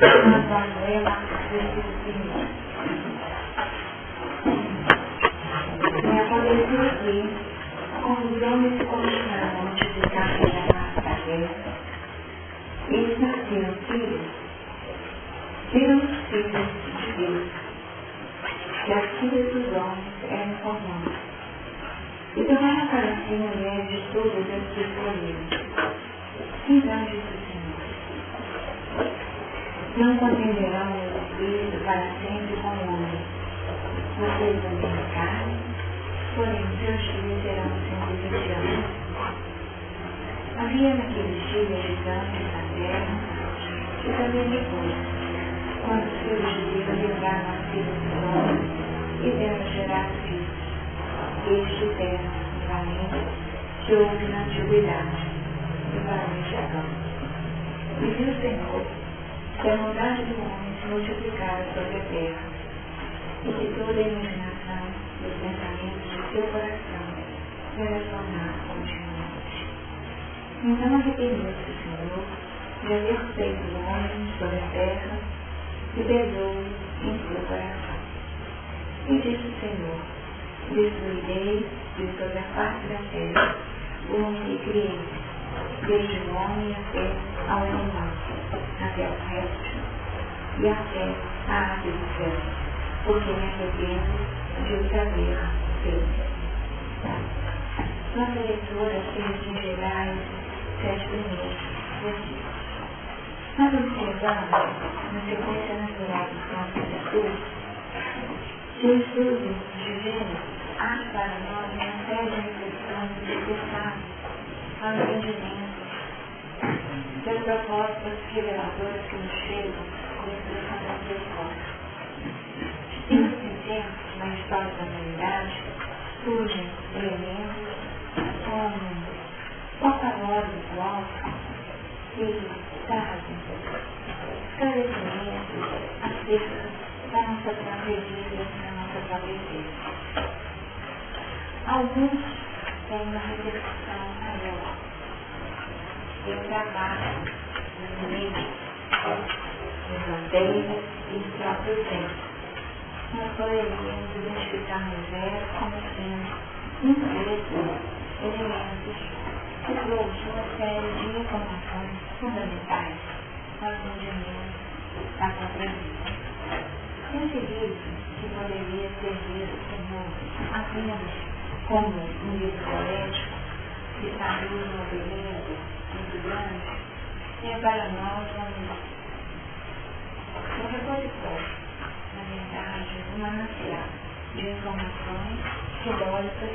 nós vamos ler lá no versículo 1. Me aconteceu aqui, convidou-me esse comissário a multiplicar a massa da guerra, e nasceram filhos, viram os filhos de Deus, e as filhas dos homens eram comuns. E também apareciam mulheres de todas as que escolheram. Então disse o Senhor: não contenderão meu espírito para sempre com o homem. Vocês vão ter carne, porém seus filhos terão 120 anos. Havia naqueles dias gigantes na terra, e também depois, quando os filhos de Deus livraram as filhas dos homens e deram gerar filhos. Este terra, um valente, que houve na antiguidade, e valente Adão. E viu o Senhor que a maldade do homem se multiplicara sobre a terra, e que toda a imaginação e os pensamentos de seu coração se relacionaram continuamente. Então arrependeu-se o Senhor de haver feito o homem sobre a terra, e pesou-o em seu coração. E disse o Senhor: destruirei de sobre a face da terra o homem que criei, desde o homem até ao animal, até ao réptil e até a ave do céu, porque me arrependo de os haver feito. Nossa leitura fez em geral os 7 primeiros versículos. Nós observamos, na sequência natural dos nossos estudos, que o estudo de Gênesis abre para nós uma série de reflexões necessárias ao entendimento das propostas reveladoras que nos chegam com a expressão da misericórdia. De tempos em tempos, na história da humanidade, surgem elementos como porta-vozes do alto que trazem esclarecimentos acerca da nossa própria vida, da nossa própria existência. Alguns têm uma reflexão maior. Eu trabalho nos meios, nos bandeiras e nos próprios tempos. Nós poderíamos identificar no verso como sendo elementos que trouxeram uma série de informações fundamentais para o entendimento da compreensão. Esse livro, que poderia ser visto como apenas como um livro poético, que traduz uma beleza muito grande, é para nós um repositório, na verdade, um manancial de informações teóricas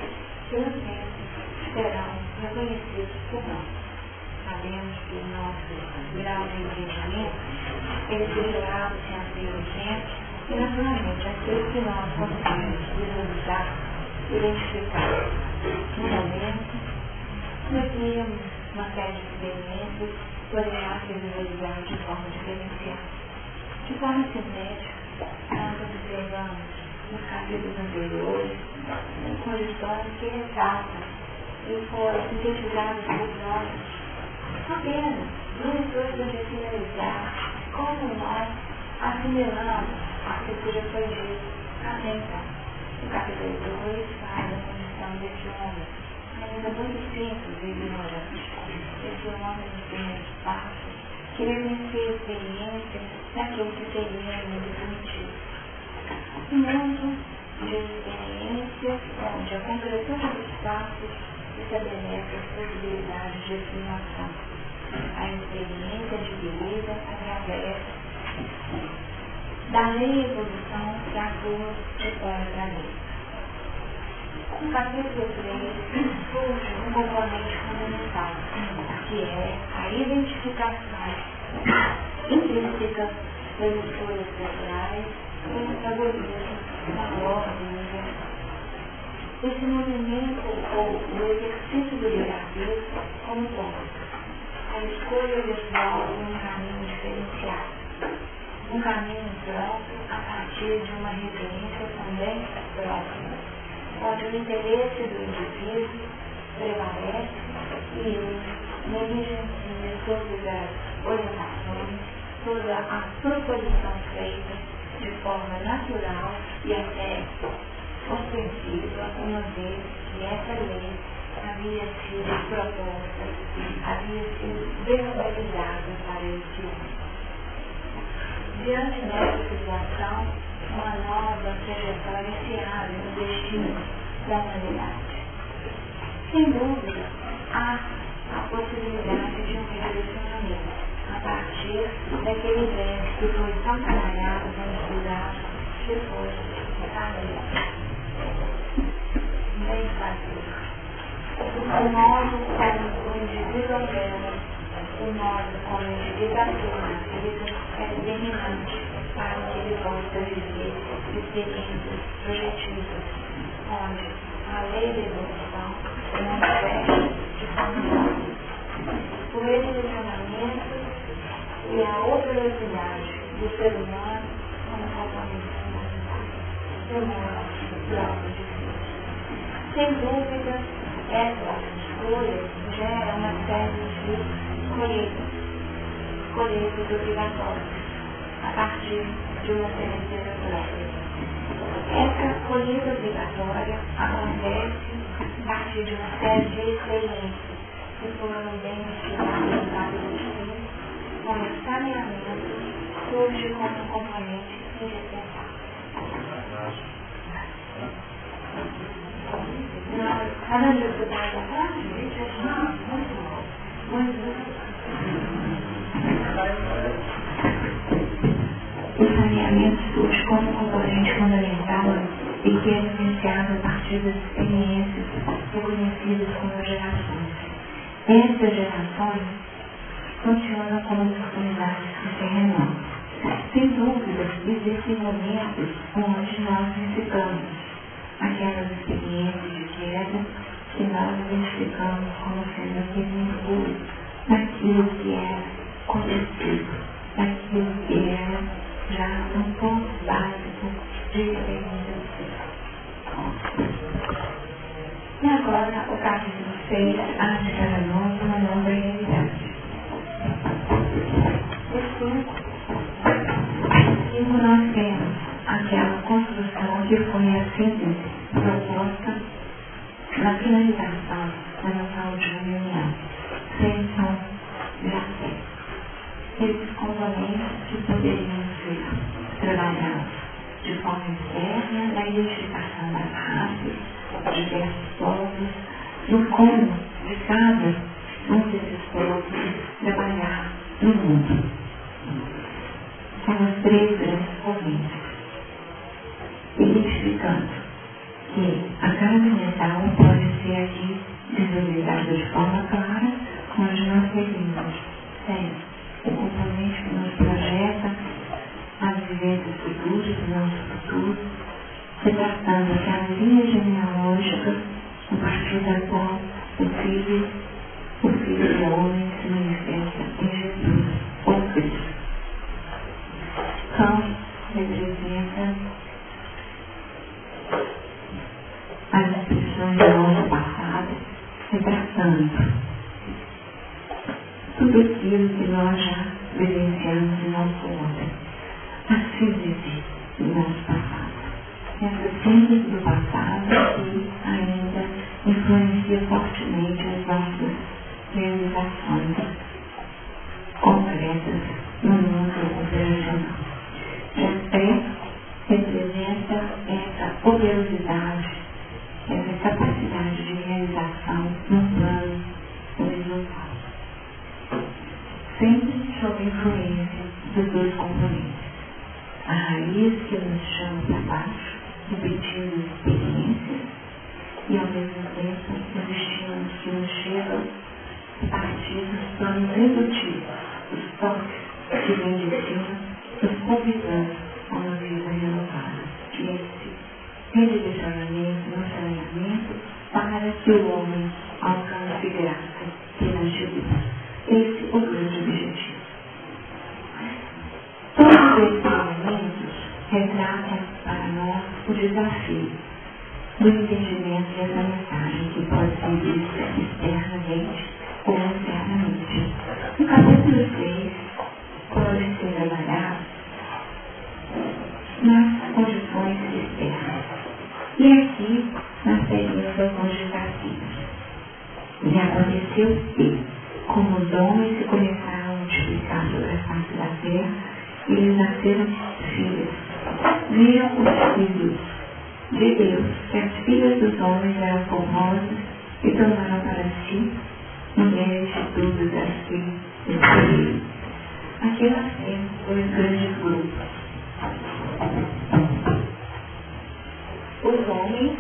que no tempo serão reconhecidas por nós. Sabemos que o nosso grau de entendimento ele se eleva sem abrir o tempo e, naturalmente, aquilo que nós conseguimos visualizar, identificar no momento, daqui uma série de experiências poderá ser visualizado de forma diferenciada. De forma sintética, nós observamos nos capítulos anteriores condições que ressaltam e foram sintetizadas por nós apenas duas coisas de finalizar como nós assimilamos aquilo que já foi dito até então. O capítulo 2 fala da condição desse homem, ainda muito simples e ignorante. Esse homem nos primeiros passos queria vencer a experiência daquilo que seria no mundo definitivo. Um mundo de experiência onde a concretude dos passos estabelece as possibilidades de afirmação. A experiência adquirida através da lei e evolução que atua de fora para dentro. No capítulo 3 surge um componente fundamental, que é a identificação intrínseca das escolhas pessoais e o metabolismo da ordem universal. Esse movimento ou o exercício do livre-arbítrio como ponto. A escolha desenvolve um caminho diferenciado, um caminho próprio a partir de uma referência também próxima, onde o interesse do indivíduo prevalece e ele negligencia todas as orientações toda a proposição feita de forma natural e até ostensiva, uma vez que essa lei havia sido proposta, havia sido verbalizada para esse homem. Diante dessa situação, uma nova trajetória se abre no destino da humanidade. Sem dúvida, há a possibilidade de um redirecionamento a partir daquele evento que foi tão trabalhado, tão estudado, que foi bem fácil. O modo como o indivíduo opera, o modo como o indivíduo atua na vida é determinante para que ele possa viver experiências projetivas, onde a lei da evolução se manifesta de forma o redirecionamento e a operosidade do ser humano como componente fundamental do modo próprio de vida. Sem dúvida, essa escolha gera uma série de colheitas obrigatórias a partir de uma certeza própria. Essa colheita obrigatória acontece a partir de uma série de experiências que foram bem estudadas em vários estudos, como o saneamento surge como um componente indispensável. Cada dia você vai atrás, o saneamento surge como um componente fundamental e que é vivenciado a partir das experiências reconhecidas como gerações. Essas gerações funcionam como oportunidades que se renovam. Sem dúvida, existem momentos onde nós reciclamos aquelas experiências de queda que nós identificamos como sendo aquele mergulho daquilo que era coletivo, daquilo que era já um ponto básico de experiência. E agora o capítulo 6 abre para nós uma nova realidade. E nós temos aquela construção que foi a síntese proposta na finalização da nossa última reunião, seleção de aspectos. Esses componentes que poderiam ser trabalhados de forma externa na identificação das raças, de diversos povos, no como de cada um desses povos trabalhar no mundo. São as três grandes correntes, identificando que a carga mental pode ser aqui visualizada de forma clara, onde nós seguimos sempre o componente que nos projeta as vivências futuras do nosso futuro, se tratando daquela linha genealógica a partir da qual o Filho do Homem se manifesta em Jesus, ou Cristo. Cão representa as expressões do nosso passado, retratando tudo aquilo que nós já vivenciamos em nosso ontem. A síntese do nosso passado. Essa síntese do passado que ainda influencia fortemente as nossas realizações concretas no mundo operacional. O pé representa essa operosidade, essa capacidade de realização no plano horizontal. Sempre sob influência dos dois componentes. A raiz que nos chama para baixo, repetindo experiências, e ao mesmo tempo os estímulos que nos chegam a partir dos planos executivos, os toques que vêm de cima, nos convidando a uma vida renovada. E esse redirecionamento no saneamento para que o homem alcance graça perante Deus. Esse é o grande objetivo. Todos esses elementos retratam para nós o desafio do entendimento dessa mensagem que pode ser vista externamente ou internamente. O capítulo 6 pode ser E aqui nós teríamos o cônjuge castigo. E aconteceu que, como os homens se começaram a multiplicar sobre a face da terra, e lhes nasceram filhos, viram os filhos de Deus, que as filhas dos homens eram formosas, e tomaram para si mulheres de todas as que escolheram. Aqui nós temos dois grandes grupos. Os homens,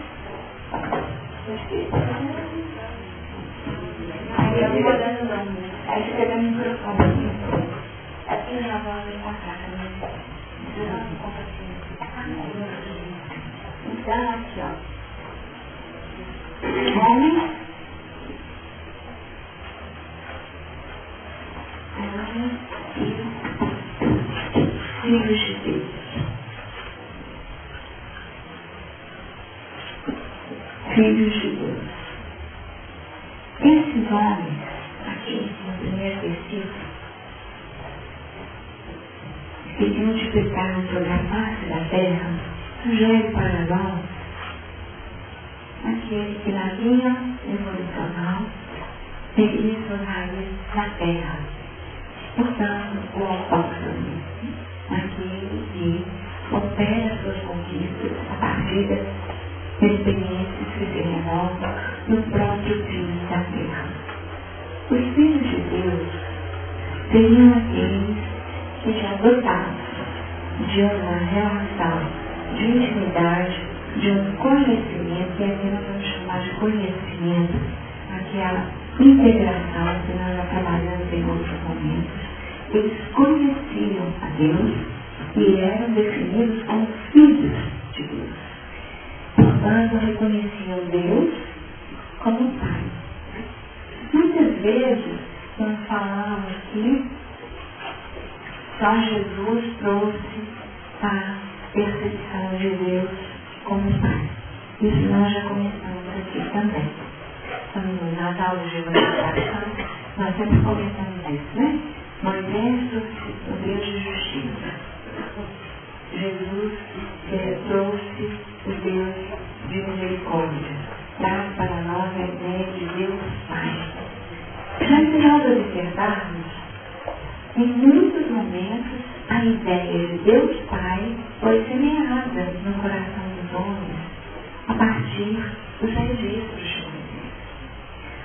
aí eu fico dando nome, aí fica dando microfone. Aqui minha avó vem pra cá também. Então, aqui, ó. Homens, e filhos de Deus. Filhos de Deus. Esses homens, aqui no primeiro versículo, que se multiplicaram sobre a face da terra, sugere para nós aquele que na linha evolucional teria suas raízes na terra. Portanto, o autóctone, aquele que opera suas conquistas a partir das experiências que se renovam no próprio clima da terra. Os filhos de Deus seriam aqueles que já dotados de uma relação de intimidade, de um conhecimento, que aqui nós vamos chamar de conhecimento, aquela integração que nós já trabalhamos em outros momentos. Eles conheciam a Deus e eram definidos como filhos de Deus. Portanto, reconheciam Deus como Pai. Muitas vezes, nós falamos que só Jesus trouxe a percepção de Deus como Pai. Isso nós já começamos aqui também. Então, nas aulas de evangelização, nós sempre começamos isso, né? Moisés trouxe o Deus de justiça. Jesus trouxe o Deus de misericórdia. Traz para nós a ideia de Deus Pai. Mas se nós observarmos, em muitos momentos, a ideia de Deus Pai foi semeada no coração dos homens a partir dos registros de Moisés.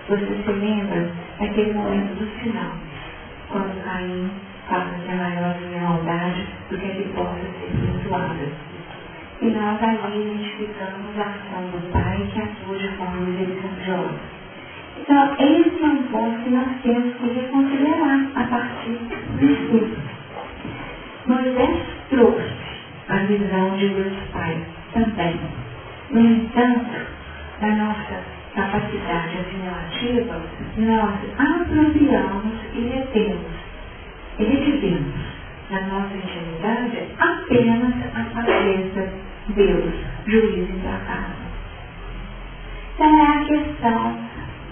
Você se lembra daquele momento do final, quando Caim fala que é maior a minha maldade do que a que possa ser perdoada. E nós ali identificamos a ação do Pai que atua de forma misericordiosa. Então, esse é um ponto que nós temos que reconsiderar a partir dos textos. Moisés trouxe a visão de Deus Pai também. No entanto, da nossa capacidade assimilativa, nós apropriamos e retivemos na nossa intimidade apenas a clareza de Deus, juiz implacável. Então é a questão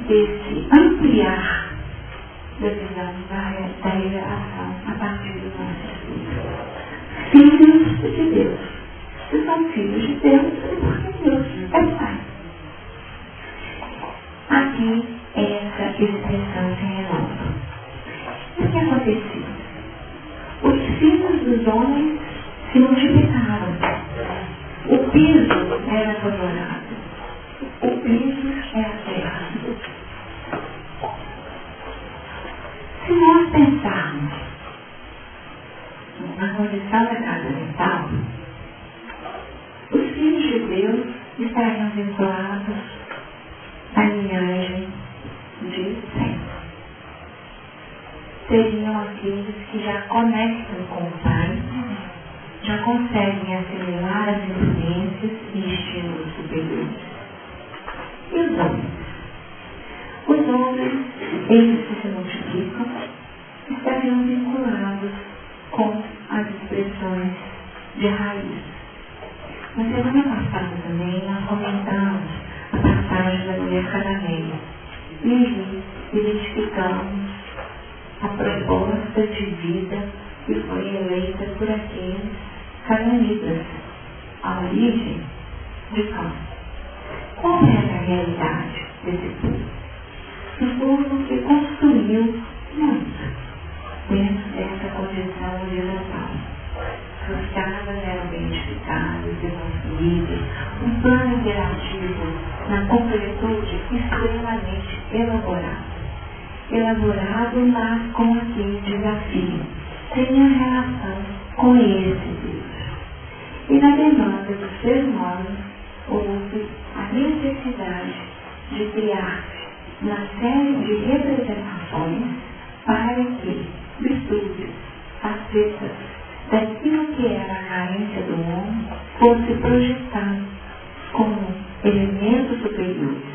desse ampliar da visão da revelação a partir dos nossos filhos de Deus. Se são filhos de Deus, é porque Deus é Pai. Aqui essa expressão se renova. O que aconteceu? Os filhos dos homens se multiplicaram. O piso era abandonado. O piso é a terra. Se nós pensarmos na condição da casa mental, os filhos de Deus estariam vinculados à linhagem de Sem. Seriam aqueles que já conectam com o Pai, já conseguem assimilar as influências e estímulos superiores. E os homens? Os homens, eles que se multiplicam, estariam vinculados com as expressões de raiz. Na semana passada também nós comentamos a passagem da mulher cananeia. E ali identificamos a proposta de vida que foi eleita por aqueles cananitas, a origem de Cã. realidade desse povo. Um povo que construiu muito dentro dessa condição horizontal. Suas casas eram bem edificadas e construídas, um plano interativo na completude extremamente elaborado, mas com aquele desafio. Tenha relação com esse Deus. E na demanda dos seres humanos, houve a necessidade de criar uma série de representações para que virtudes, facetas daquilo que era a carência do homem fosse projetado como elementos superiores.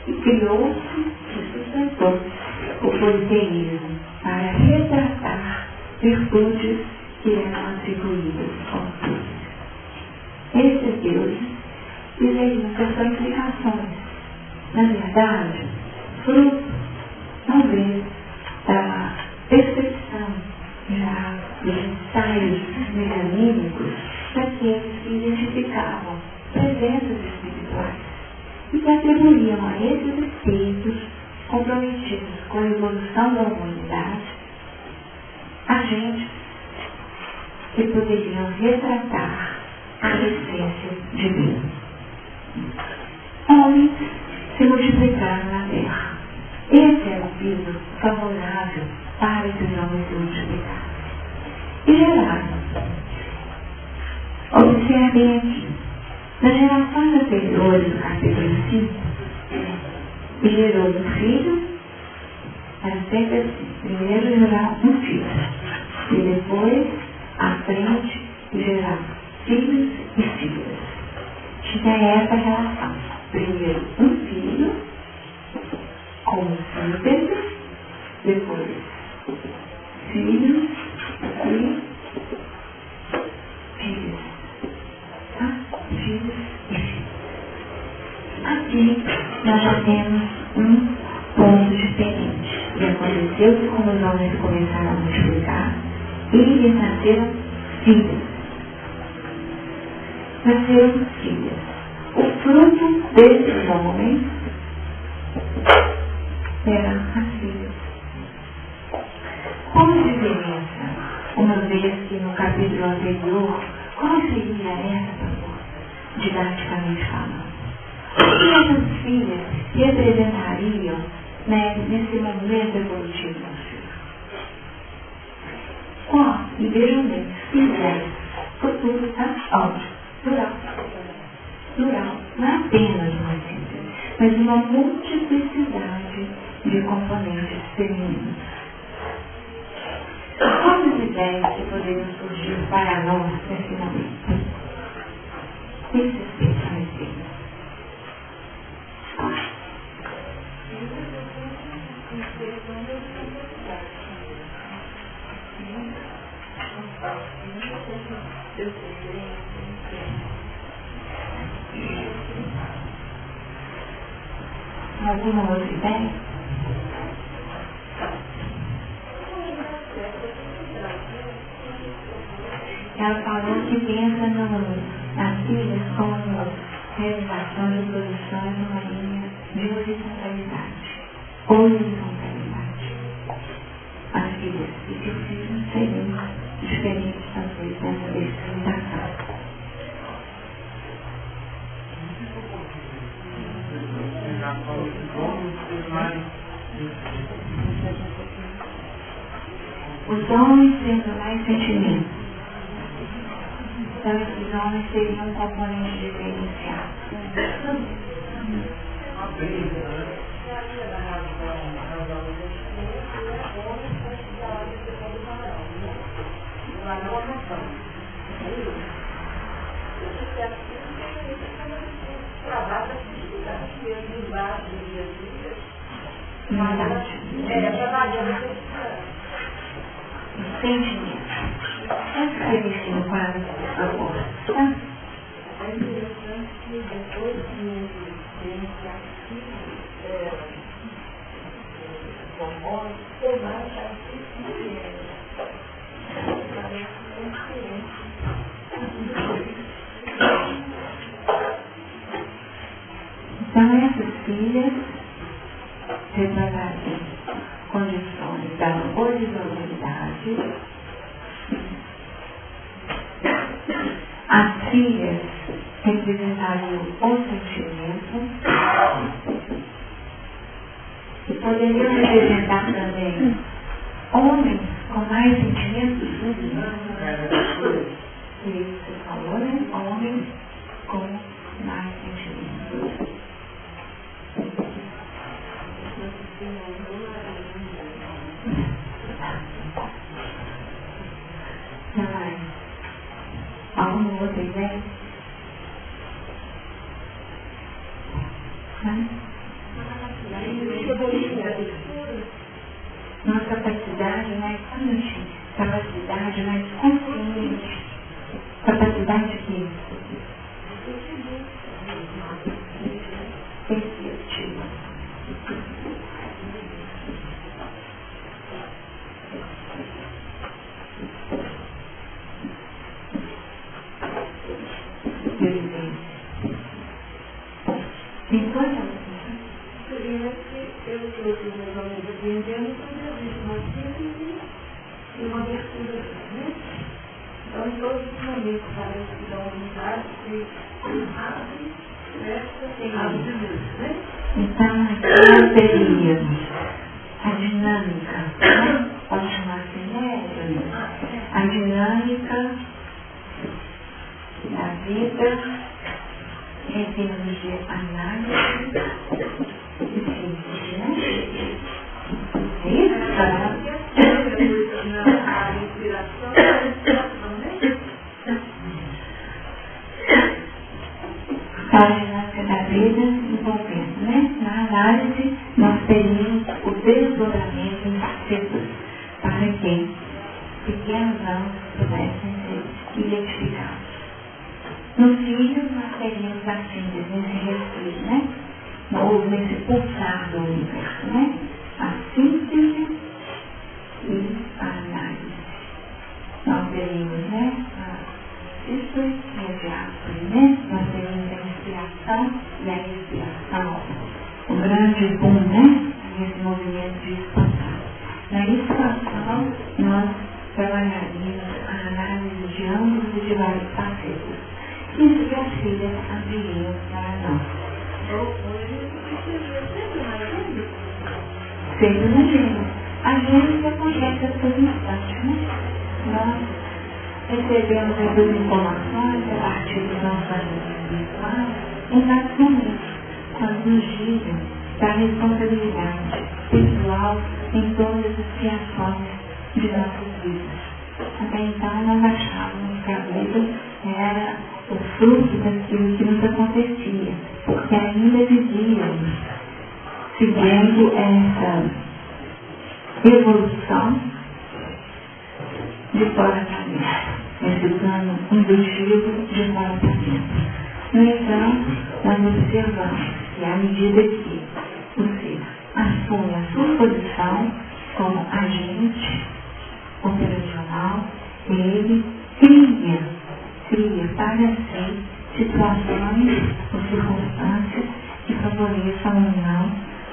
E criou-se e sustentou o politeísmo para retratar virtudes que eram atribuídas aos deuses. Esses deuses viveriam personificações, na verdade, fruto, talvez, da percepção já dos ensaios mecanímicos daqueles que identificavam presenças espirituais e que atribuíam a esses espíritos comprometidos com a evolução da humanidade agentes que poderiam retratar a essência divina. Homens se multiplicaram na terra. Esse era o piso favorável para que os homens se multiplicassem. E geraram. Observem aqui. Nas gerações anteriores do capítulo 5, ele gerou um filho, era sempre assim. Primeiro gerar um filho. E depois, à frente, gerar filhos e filhas. Tinha essa relação. Primeiro um filho, como síntese, depois filhos e filhas. Tá? Filhos e filhas. Aqui nós já temos um ponto diferente. E aconteceu que como os homens começaram a multiplicar, eles nasceram filhos. Nasceram filhas. O fruto desses homens eram as filhas. Qual a diferença, uma vez que no capítulo anterior, qual seria essa, didaticamente falando? O que essas filhas representariam nesse momento evolutivo do ser? Ó, e vejam bem, filhas, futuro está óbvio, plural. Plural, não é apenas uma síntese, mas uma multiplicidade de componentes femininos. Quais ideias que poderiam surgir para nós nesse momento? Esses pensamentos. Alguma outra ideia? Ela falou que pensa nas filhas como realizações e produções numa linha de horizontalidade. Horizontalidade. As filhas e seus filhos seriam diferentes, talvez, nessa experimentação. Os homens tendo mais sentimentos. Então, esses homens seriam um componente diferenciado. Sentimento. Essa definição para a força. É interessante que depois de experiência aqui, hormônios, tem mais Então, essas filhas representaram condições da horizontalidade. As filhas representariam o sentimento e poderiam representar também homens com mais sentimentos. Isso você falou, né? Homens com mais sentimentos. Alguma outra ideia? Nossa capacidade mais consciente, capacidade mais consciente, capacidade que perceptiva. Aprendendo sobre uma síntese e uma abertura, né? Então, em todos os momentos, parece que da humanidade se abre, fecha e abre de novo, né? Então, aqui nós teríamos a dinâmica, né? Pode chamar assim, né? A dinâmica da vida em termos de análise e síntese, né? A dinâmica da vida envolvendo, né? Na análise, nós teríamos o desdobramento em partículas para que pequenos ramos pudessem ser identificados. No filho, nós teríamos a síntese nesse respiro, né? Ou nesse pulsar do universo, né? A síntese e a análise. Nós teríamos, né? Isso é o diáspora, né? Nós teríamos a inspiração e a expiração. O grande boom, né? Nesse movimento de expansão. Na expansão, nós trabalharíamos a análise de ângulos e de vários parceiros. Isso que as filhas abririam para nós. Sempre na gênese. A gênese acontece a todo instante, né? Nós recebemos essas informações a partir dos nossos amigos espirituais em vários momentos, quando nos dizem da responsabilidade pessoal em todas as criações de nossas vidas. Até então, nós achávamos que a vida era o fruto daquilo que nos acontecia, porque ainda vivíamos seguindo essa evolução de fora para dentro, esse plano indutivo de fora para dentro. No entanto, nós observamos que à medida que o ser assume a sua posição como agente operacional, ele cria para si situações ou circunstâncias que favoreçam ou não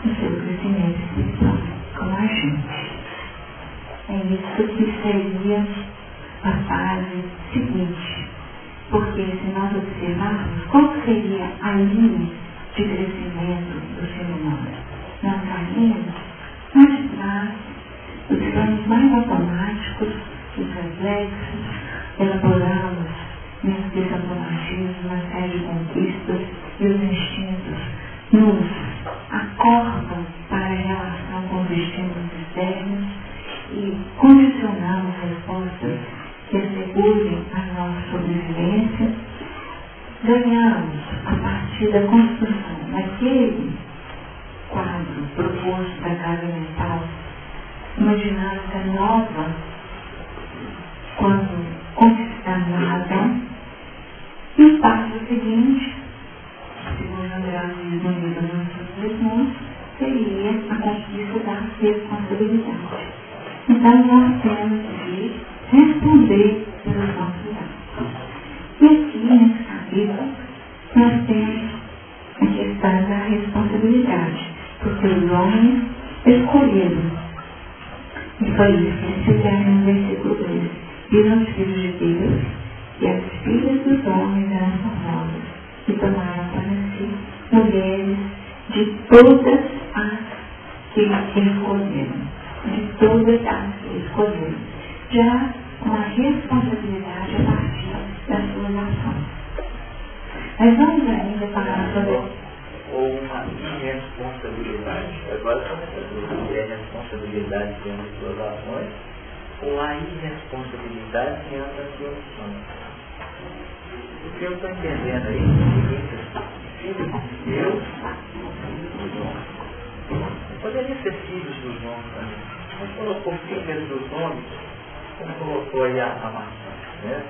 o seu crescimento espiritual como agente. É isso que seria a fase seguinte, porque se nós observarmos qual seria a linha de crescimento do ser humano, nós caímos mais atrás, os planos mais automáticos, os reflexos, elaboramos nesse desautomatismo uma série de conquistas e os instintos nos acordam para a relação com os estímulos externos e condicionamos respostas que assegurem a nossa sobrevivência. Ganhamos, a partir da construção daquele quadro proposto da casa mental, uma dinâmica nova quando conquistamos a razão. E o passo seguinte, segundo André diz no livro dos Irmãos, seria a conquista da responsabilidade. Então nós temos de responder pelos nossos atos. E aqui nesse capítulo nós temos a questão está na responsabilidade, porque os homens escolheram. E foi isso que eles fizeram no versículo 2. Viram os filhos de Deus e as filhas dos homens eram formosas e tomaram para si mulheres de todas as que escolheram. De todas as que escolheram. Já com a responsabilidade a partir das suas ações. Mas vamos ainda falar sobre... Ou uma irresponsabilidade. Agora são essas duas. É responsabilidade diante das suas ações ou a irresponsabilidade diante das suas ações. O que eu estou entendendo aí é o seguinte: filhos de Deus, dos homens. Poderia ser filhos dos homens também. Não colocou filhos dos homens, como colocou aí a maçã, né?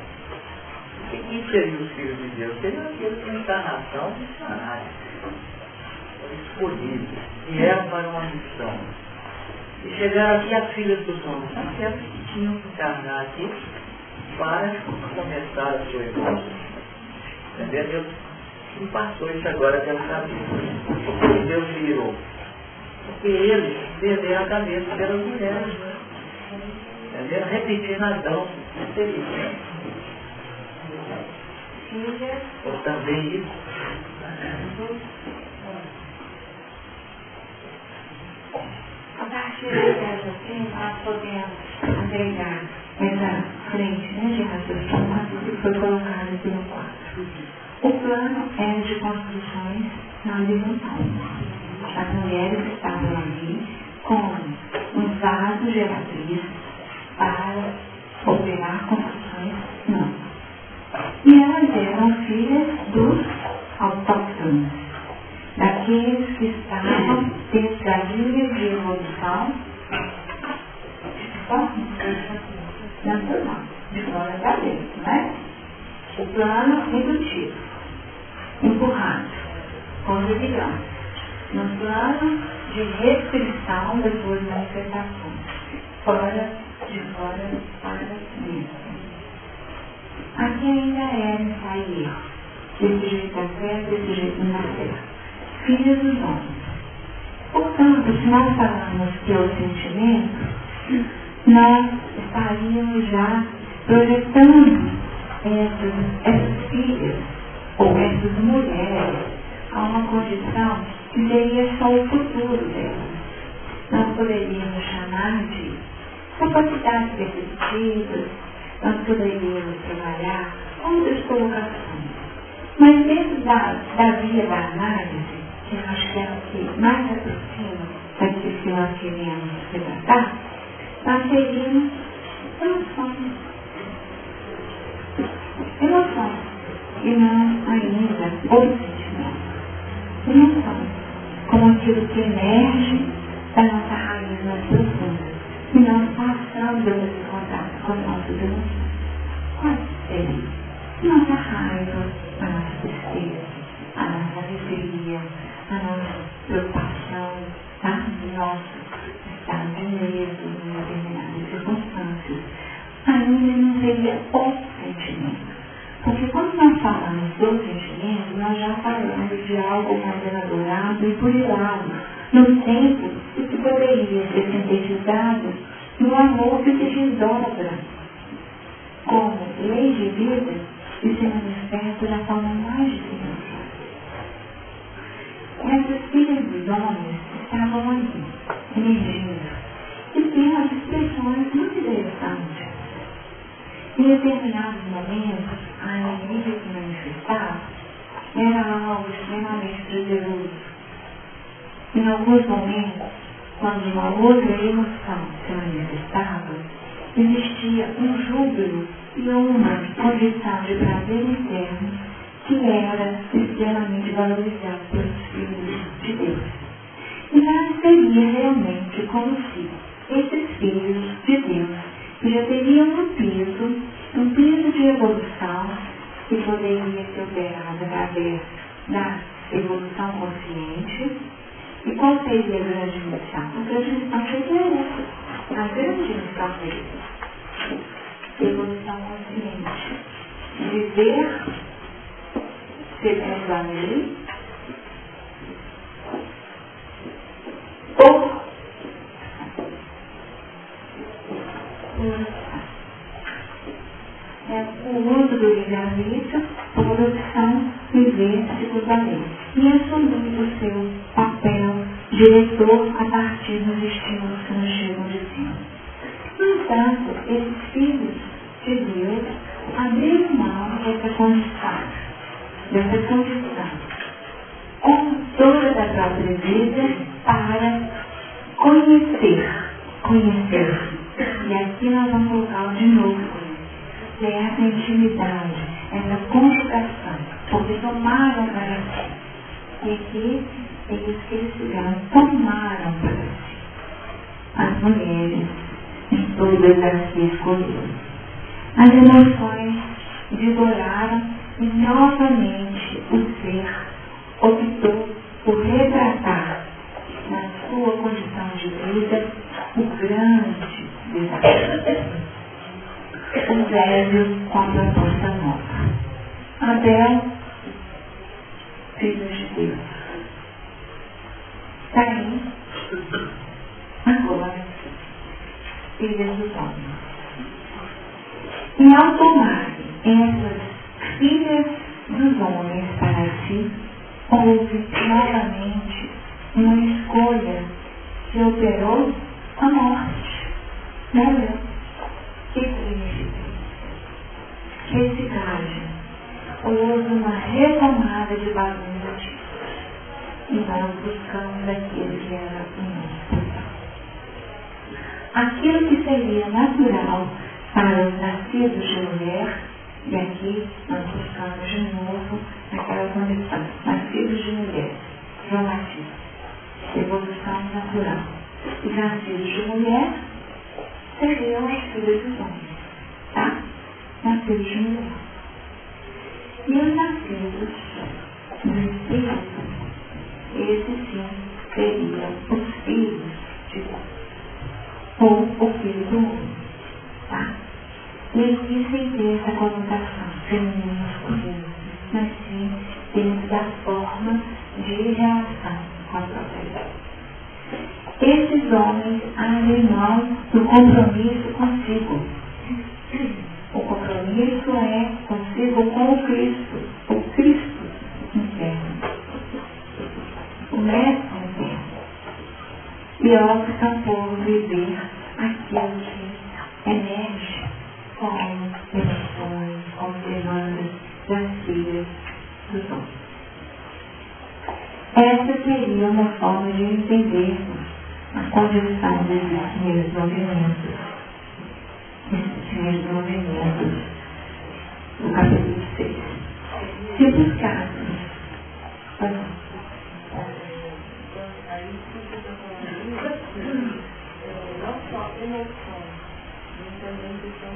E quem seria os filhos de Deus? Seriam aqueles com encarnação missionária, escolhidos, que eram para uma missão. E chegaram aqui as filhas dos homens, aquelas que tinham que encarnar aqui para começar a sua evolução. Entendeu? Deus me passou isso agora pela cabeça. Porque Deus virou. Porque eles perderam a cabeça pelas mulheres. Entendeu? Repetindo Adão, inteligente. Ou também isso. A partir dessa assim, nós podemos agregar essa frente de raciocínio que foi colocada aqui no quadro. O plano era de construções na horizontal. As mulheres estavam ali com um vaso geratriz para operar construções não. E elas eram filhas dos autóctonos, daqueles que estavam dentro da linha de evolução natural, de fora para dentro, né? O plano indutivo, empurrado, conjugalado, no plano de restrição das suas manifestações, de fora para dentro. Aqui ainda era ensaio erro, desse jeito da terra, desse jeito na terra. Filhos dos homens. Portanto, se nós falamos que é o sentimento, nós estaríamos já projetando essas filhas ou essas mulheres a uma condição que seria só o futuro delas. Nós poderíamos chamar de capacidades perceptivas, nós poderíamos trabalhar outras colocações. Mas dentro da via da análise, que eu acho que é o que mais aproxima daquilo que nós queremos retratar, nós teríamos emoções. Emoções. E não ainda outros sentimentos. Emoções. Como aquilo que emerge da nossa raiz mais profunda. E nós passamos esse contato com nossas emoções. Quais seriam? Nossa raiva, a nossa tristeza, a nossa alegria, a nossa preocupação, tá? O nosso estado de medo em determinadas circunstâncias. Ainda não seria o sentimento. Porque quando nós falamos do sentimento, nós já falamos de algo mais elaborado e purilado, no tempo que poderia ser sintetizado no amor que se desdobra como lei de vida e se manifesta da forma mais diferenciada. Essas filhas dos homens estavam ali, emergindo, e tendo expressões muito interessantes. Em determinados momentos, a energia que manifestava era algo extremamente prazeroso. Em alguns momentos, quando uma outra emoção se manifestava, existia um júbilo e uma condição de prazer interno que era extremamente valorizado pelos filhos de Deus. E já seria realmente como se esses filhos de Deus que já teriam um peso de evolução que poderia ser operado através da evolução consciente. E qual seria a grande missão? A grande missão seria essa. A grande missão seria evolução consciente. Viver segundo a lei livre-arbítrio, por opção, viver segundo a lei. E assumir o seu papel diretor a partir dos estímulos que nos chegam de cima. No entanto, esses filhos de Deus abriram mão dessa condição, com toda a própria vida, para conhecer. E aqui nós vamos colocar de novo, que é essa intimidade, essa conjugação, porque tomaram para si. E aqui é isso que eles fizeram, tomaram para si. As mulheres, em todas as que escolheram. As emoções vigoraram e novamente o ser optou por retratar na sua condição de vida o grande desafio. O velho com a proposta nova. Abel, filho de Deus. Caim, agora, filhos dos homens. E ao tomarem essas filhas dos homens para si, houve novamente uma escolha que operou a morte. Morreu. O que significa? Reciclagem. Houve uma retomada de bagunça e nós buscamos aquilo que era o nosso. Aquilo que seria natural para os nascidos de mulher, e aqui nós buscamos de novo aquela condição, nascidos de mulher, traumatismo, evolução natural. E nascidos de mulher seriam os filhos dos homens, tá? Nascidos de mulher. E os nascidos do Espírito, esses sim seriam os filhos de Deus, ou o filho do homem, tá? E aqui sem ter essa conotação feminina e masculina, mas sim dentro da forma de relação com a própria vida. Esses homens abrem mão do compromisso consigo. O compromisso é consigo com o Cristo interno, o mestre interno. E optam por viver aquilo que emerge como emoções, como demandas das filhas dos homens. Essa seria uma forma de entendermos a condição desses primeiros movimentos. Esses primeiros movimentos do capítulo 6. Se buscarmos, não só emoções, mas também questão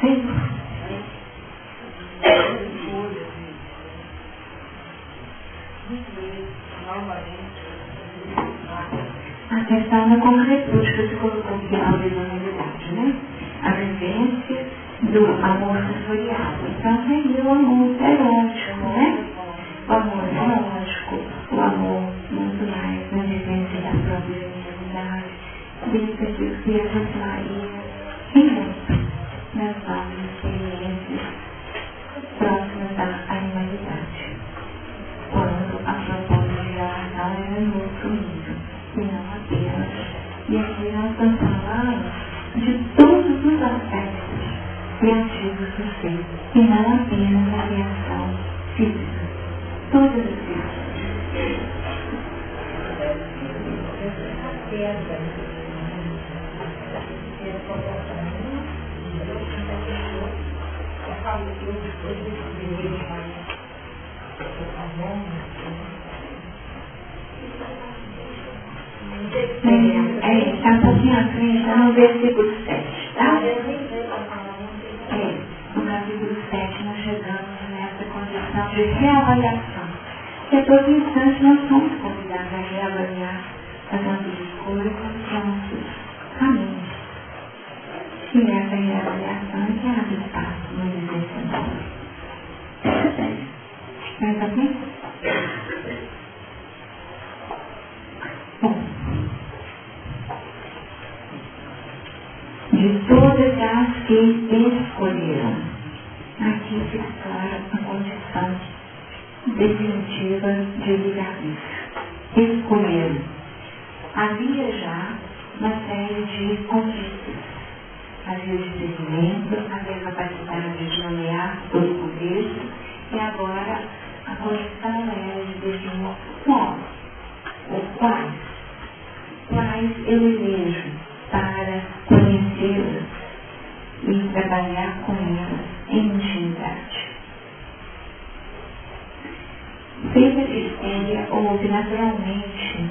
sim. A questão da concretude que você colocou aqui na visibilidade, né? A vivência do amor sensorial. Então seria o amor erótico, né? O amor erótico, o amor muito mais na vivência da própria realidade, desse que refletiria muito nas nossas experiências próximas da animalidade. Quando a proposta de relação era em outro nível, e não apenas. E aqui nós estamos falando de todos os aspectos criativos do ser, e não apenas a criação física. Todas as criações. Está um pouquinho à frente, está no versículo 7, tá? No capítulo 7 nós chegamos nessa condição de reavaliação. Que a todo instante nós somos convidados a reavaliar as nossas escolhas, os nossos caminhos. E essa reavaliação é que abre espaço no existência nova. Mas aqui? Bom, de todas as que escolheram, aqui se explora a condição definitiva de livre-arbítrio. Escolher. Havia já uma série de conquistas. Havia o discernimento, havia a capacidade de nomear todo o contexto, e agora a condição era de definir qual ou quais eu elejo para conhecê-las e trabalhar com elas em intimidade. Feita a história, houve naturalmente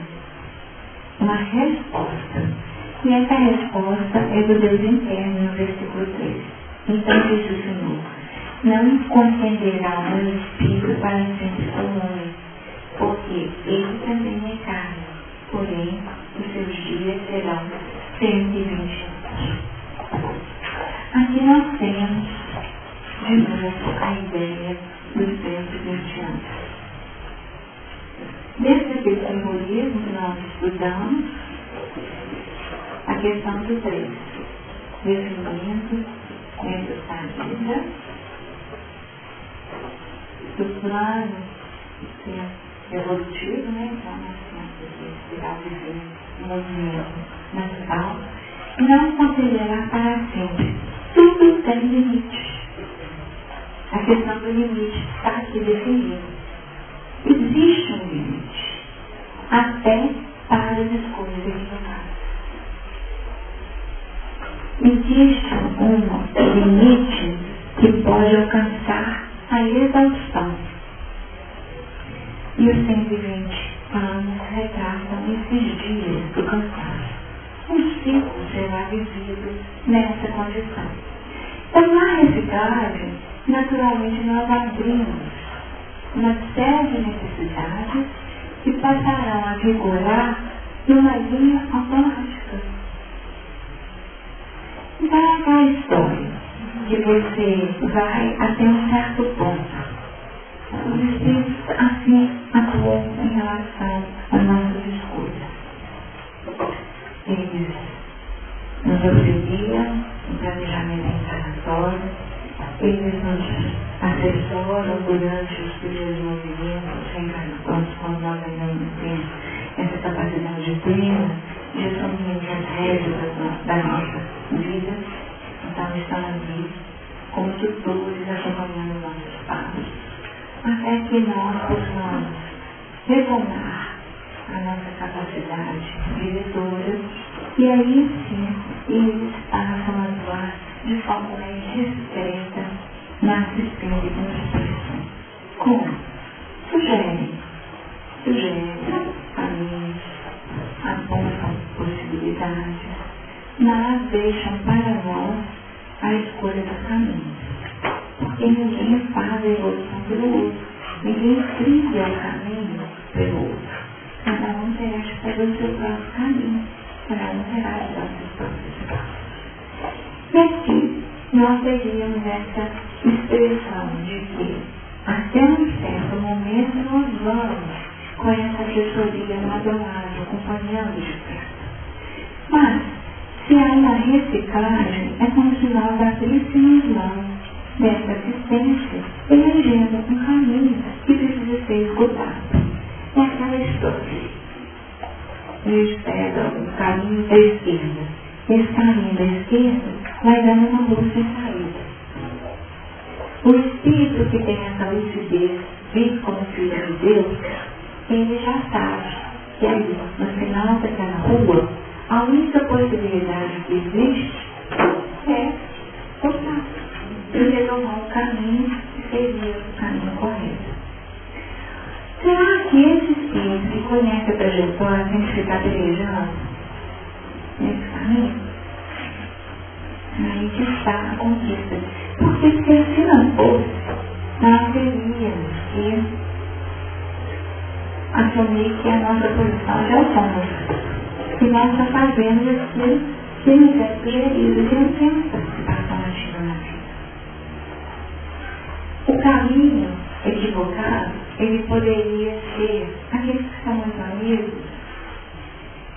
uma resposta. E essa resposta é do Deus interno no versículo 3. Então disse o Senhor: não contenderá o meu espírito para sempre com o homem, porque ele também é carne, porém os seus dias serão 120 anos. Aqui nós temos de novo a ideia dos 120 anos. Desse aquele simbolismo que nós estudamos, a questão do 3, definimento dentro da vida, do plano evolutivo, né? Então nós temos que virar o movimento natural, e não considerar para sempre. Tudo tem limite. A questão do limite está aqui definido. Existe um limite, até para as escolhas equivocadas. Existe um limite que pode alcançar a exaustão. E os 120 anos retratam esses dias do cansaço. Um ciclo será vivido nessa condição. Então, na reciclagem, naturalmente nós abrimos uma série de necessidades que passarão a vigorar numa linha automática. Então é aquela história que você vai até um certo ponto. Os espíritos assim atuam em relação às nossas escolhas. Eles nos auxiliam no planejamento encarnatório, eles nos assessoram durante os primeiros movimentos reencarnatórios, quando nós ainda não temos essa capacidade plena de assumir as rédeas da nossa vida. Então estão ali como tutores acompanhando nossos passos, até que nós possamos retomar a nossa capacidade diretora, e aí sim eles passam a atuar de forma mais discreta na assistência e nos expressão. Como? Sugerem caminhos, apontam possibilidades, mas deixam para nós a escolha dos caminhos. Porque ninguém faz a evolução pelo outro, ninguém trilha o caminho pelo outro. Cada um terá de fazer o seu próprio caminho, cada um terá de dar os seus próprios passos. E aqui nós teríamos essa expressão de que até um certo momento nós vamos com essa assessoria modelagem, acompanhando de perto. Mas, se há uma reciclagem, é como se nós abríssemos mão dessa assistência, elegendo um caminho que precisa ser escutado. É aquela história. Eles pegam o caminho da esquerda. Esse caminho da esquerda vai dando uma luz sem saída. O espírito que tem essa lucidez, vive como filho de Deus, ele já sabe que ali, no final daquela rua, a única possibilidade que existe é voltar e retomar o caminho que seria o caminho correto. Será que esse espírito que conhece a trajetória tem que ficar pelejando nesse caminho? Aí que está a conquista. Porque se assim não fosse, nós teríamos que assumir que a nossa posição já somos. E nós só fazemos aquilo que nos é sugerido, que não temos participação ativa na vida. O caminho equivocado, ele poderia ser, aqueles que são muito amigos,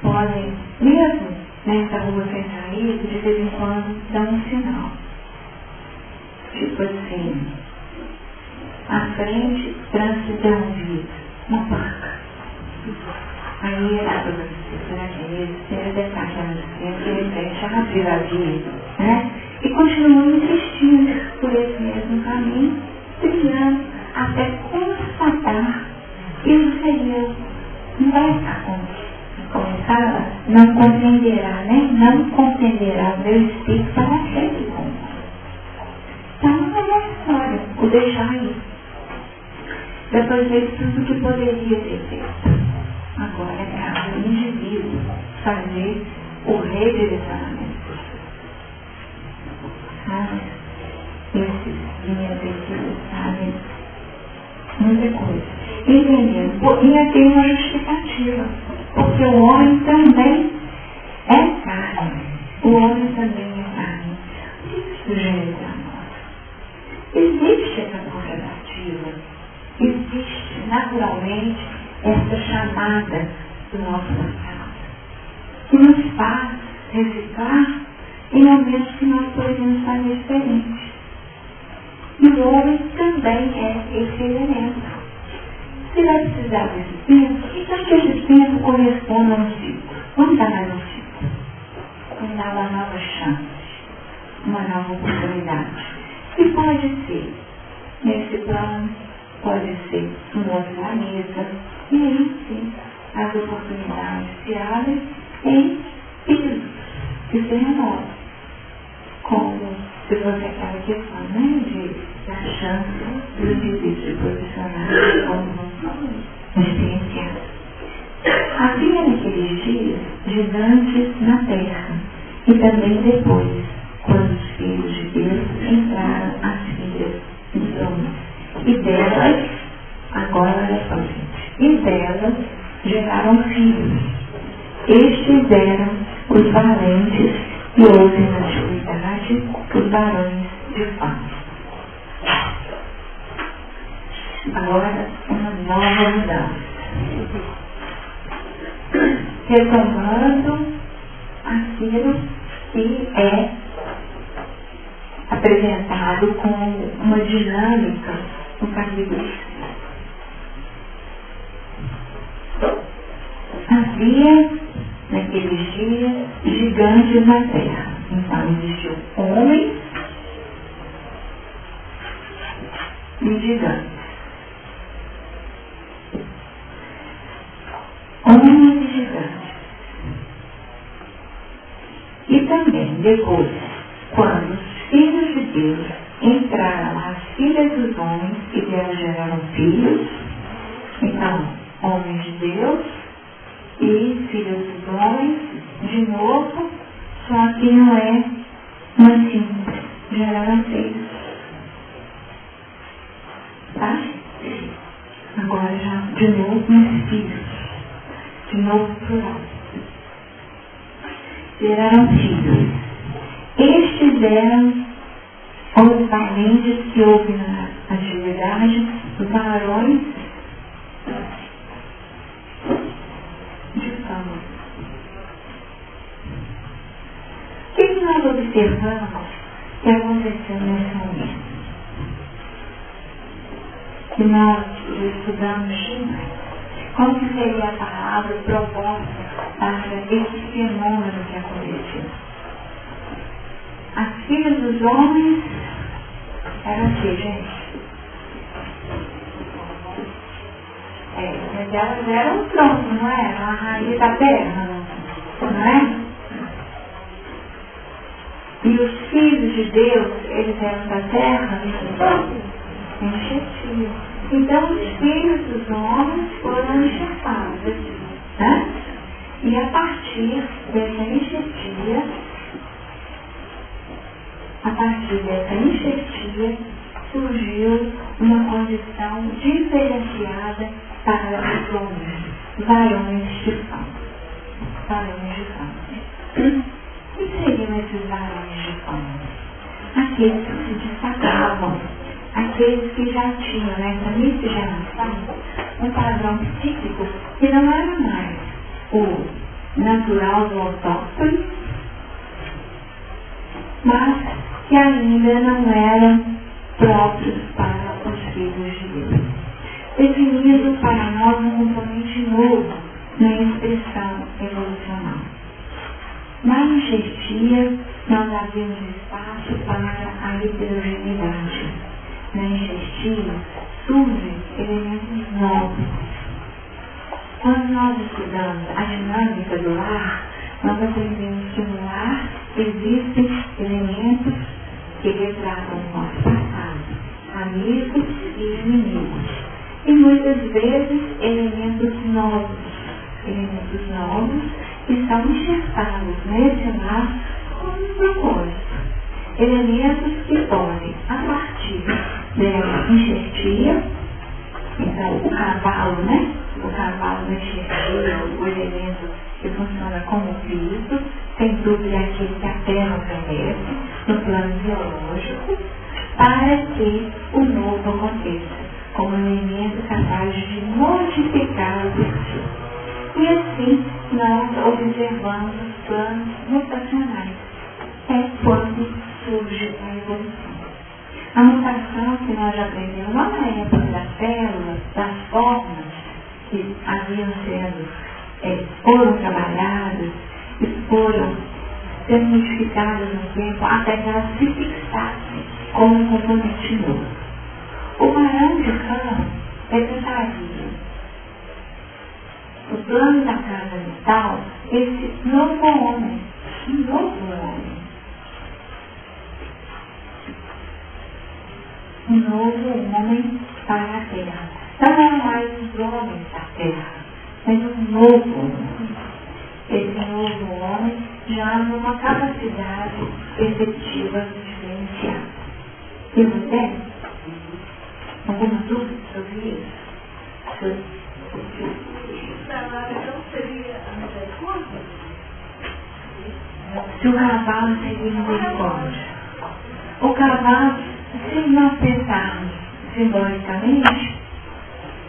podem, mesmo nessa rua sem saída, de vez em quando, dar um sinal. tipo assim, à frente, transidermovido, uma placa. Aí a coisa será que é isso? Será que é aquela de repente abriu a vida, né? E continuou insistindo por esse mesmo caminho, trilhando até constatar que não seria, não vai ficar como fala, não compreenderá, né? Não compreenderá o meu espírito para sempre. Então é uma história, o deixar ir. Depois fez tudo que poderia ter feito. Agora cabe ao indivíduo fazer o redirecionamento. Sabe? Esses dias aqui, sabe? Muita coisa. Entendendo? E tem uma justificativa. Porque o homem também é carne. O homem também é carne. O que isso sugere para nós? Existe essa correlativa. Existe naturalmente essa chamada do nosso passado, que nos faz reciclar em momentos que nós podemos fazer diferente. E o homem também é esse elemento. Se vai precisar desse tempo, então que esse tempo corresponda a um ciclo. Vamos dar mais um ciclo. Vamos dar uma nova chance, uma nova oportunidade. E pode ser nesse plano, pode ser um outro planeta, e aí sim as oportunidades se abrem em períodos que se renovam. Como se fosse aquela questão, né, da chance do indivíduo de posicionar como experienciado. Havia naqueles dias gigantes na terra, e também depois, quando os filhos de Deus entraram as filhas dos homens. E delas, agora olha só, gente, e delas geraram filhos. Estes eram os valentes e houve na antiguidade os varões de fato. Agora, uma nova mudança. Retomando aquilo que é apresentado como uma dinâmica no capítulo. Havia, naqueles dias, gigantes na terra. Então, existiam homens e gigantes. Homens e gigantes. E também, depois, quando os filhos de Deus entraram as filhas dos homens e delas geraram filhos, então, homens de Deus e filhos dos homens, de novo, só que não é uma simples, geraram filhos. Tá? Agora já, de novo, mais filhos. De novo, plural. Geraram filhos. Estes eram os valentes que houve na antiguidade, os varões de fama. O que nós observamos que aconteceu nesse momento? Que nós estudamos demais. Como que seria a palavra proposta para esse fenômeno que aconteceu? As filhas dos homens eram o que, gente? Mas elas eram o tronco, não era? A raiz da terra, não é? E os filhos de Deus, eles eram da terra, enxertiam. Então os filhos dos homens foram enxertados, né? E a partir dessa enxertia, surgiu uma condição diferenciada para os homens, varões de fama. Varões de fama. O que seriam esses varões de fama? Aqueles que se destacavam, aqueles que já tinham nessa miscigenação um padrão psíquico que não era mais o natural do autóctone, mas que ainda não era próprios para os filhos de Deus. Definido para nós um componente novo na expressão evolucional. Na enxertia, nós abrimos espaço para a heterogeneidade. Na enxertia, surgem elementos novos. Quando nós estudamos a dinâmica do lar, nós aprendemos que no lar existem elementos que retratam o nosso passado, amigos e inimigos. E muitas vezes elementos novos que são enxertados nesse lar com um propósito. Elementos que podem, a partir dessa enxertia, então o cavalo, o cavalo na enxertia, o elemento que funciona como Cristo, sem dúvida é aquele que a terra oferece no plano biológico, para que o novo aconteça, como elemento capaz de modificar o perfil. E assim nós observamos os planos mutacionais. É quando surge a evolução. A mutação que nós já aprendemos lá na época das células, das formas que haviam foram trabalhadas, e foram sendo modificadas no tempo até que elas se fixassem como um componente novo. O varão de campo representaria o plano da casa mental, esse novo homem, um novo homem. Um novo homem para a terra. Não é mais os homens da terra, mas um novo homem. Esse novo homem já numa capacidade efetiva de diferenciar. E você? Alguma dúvida sobre isso? Se o cavalo seria misericórdia. O cavalo, se nós pensarmos simbolicamente,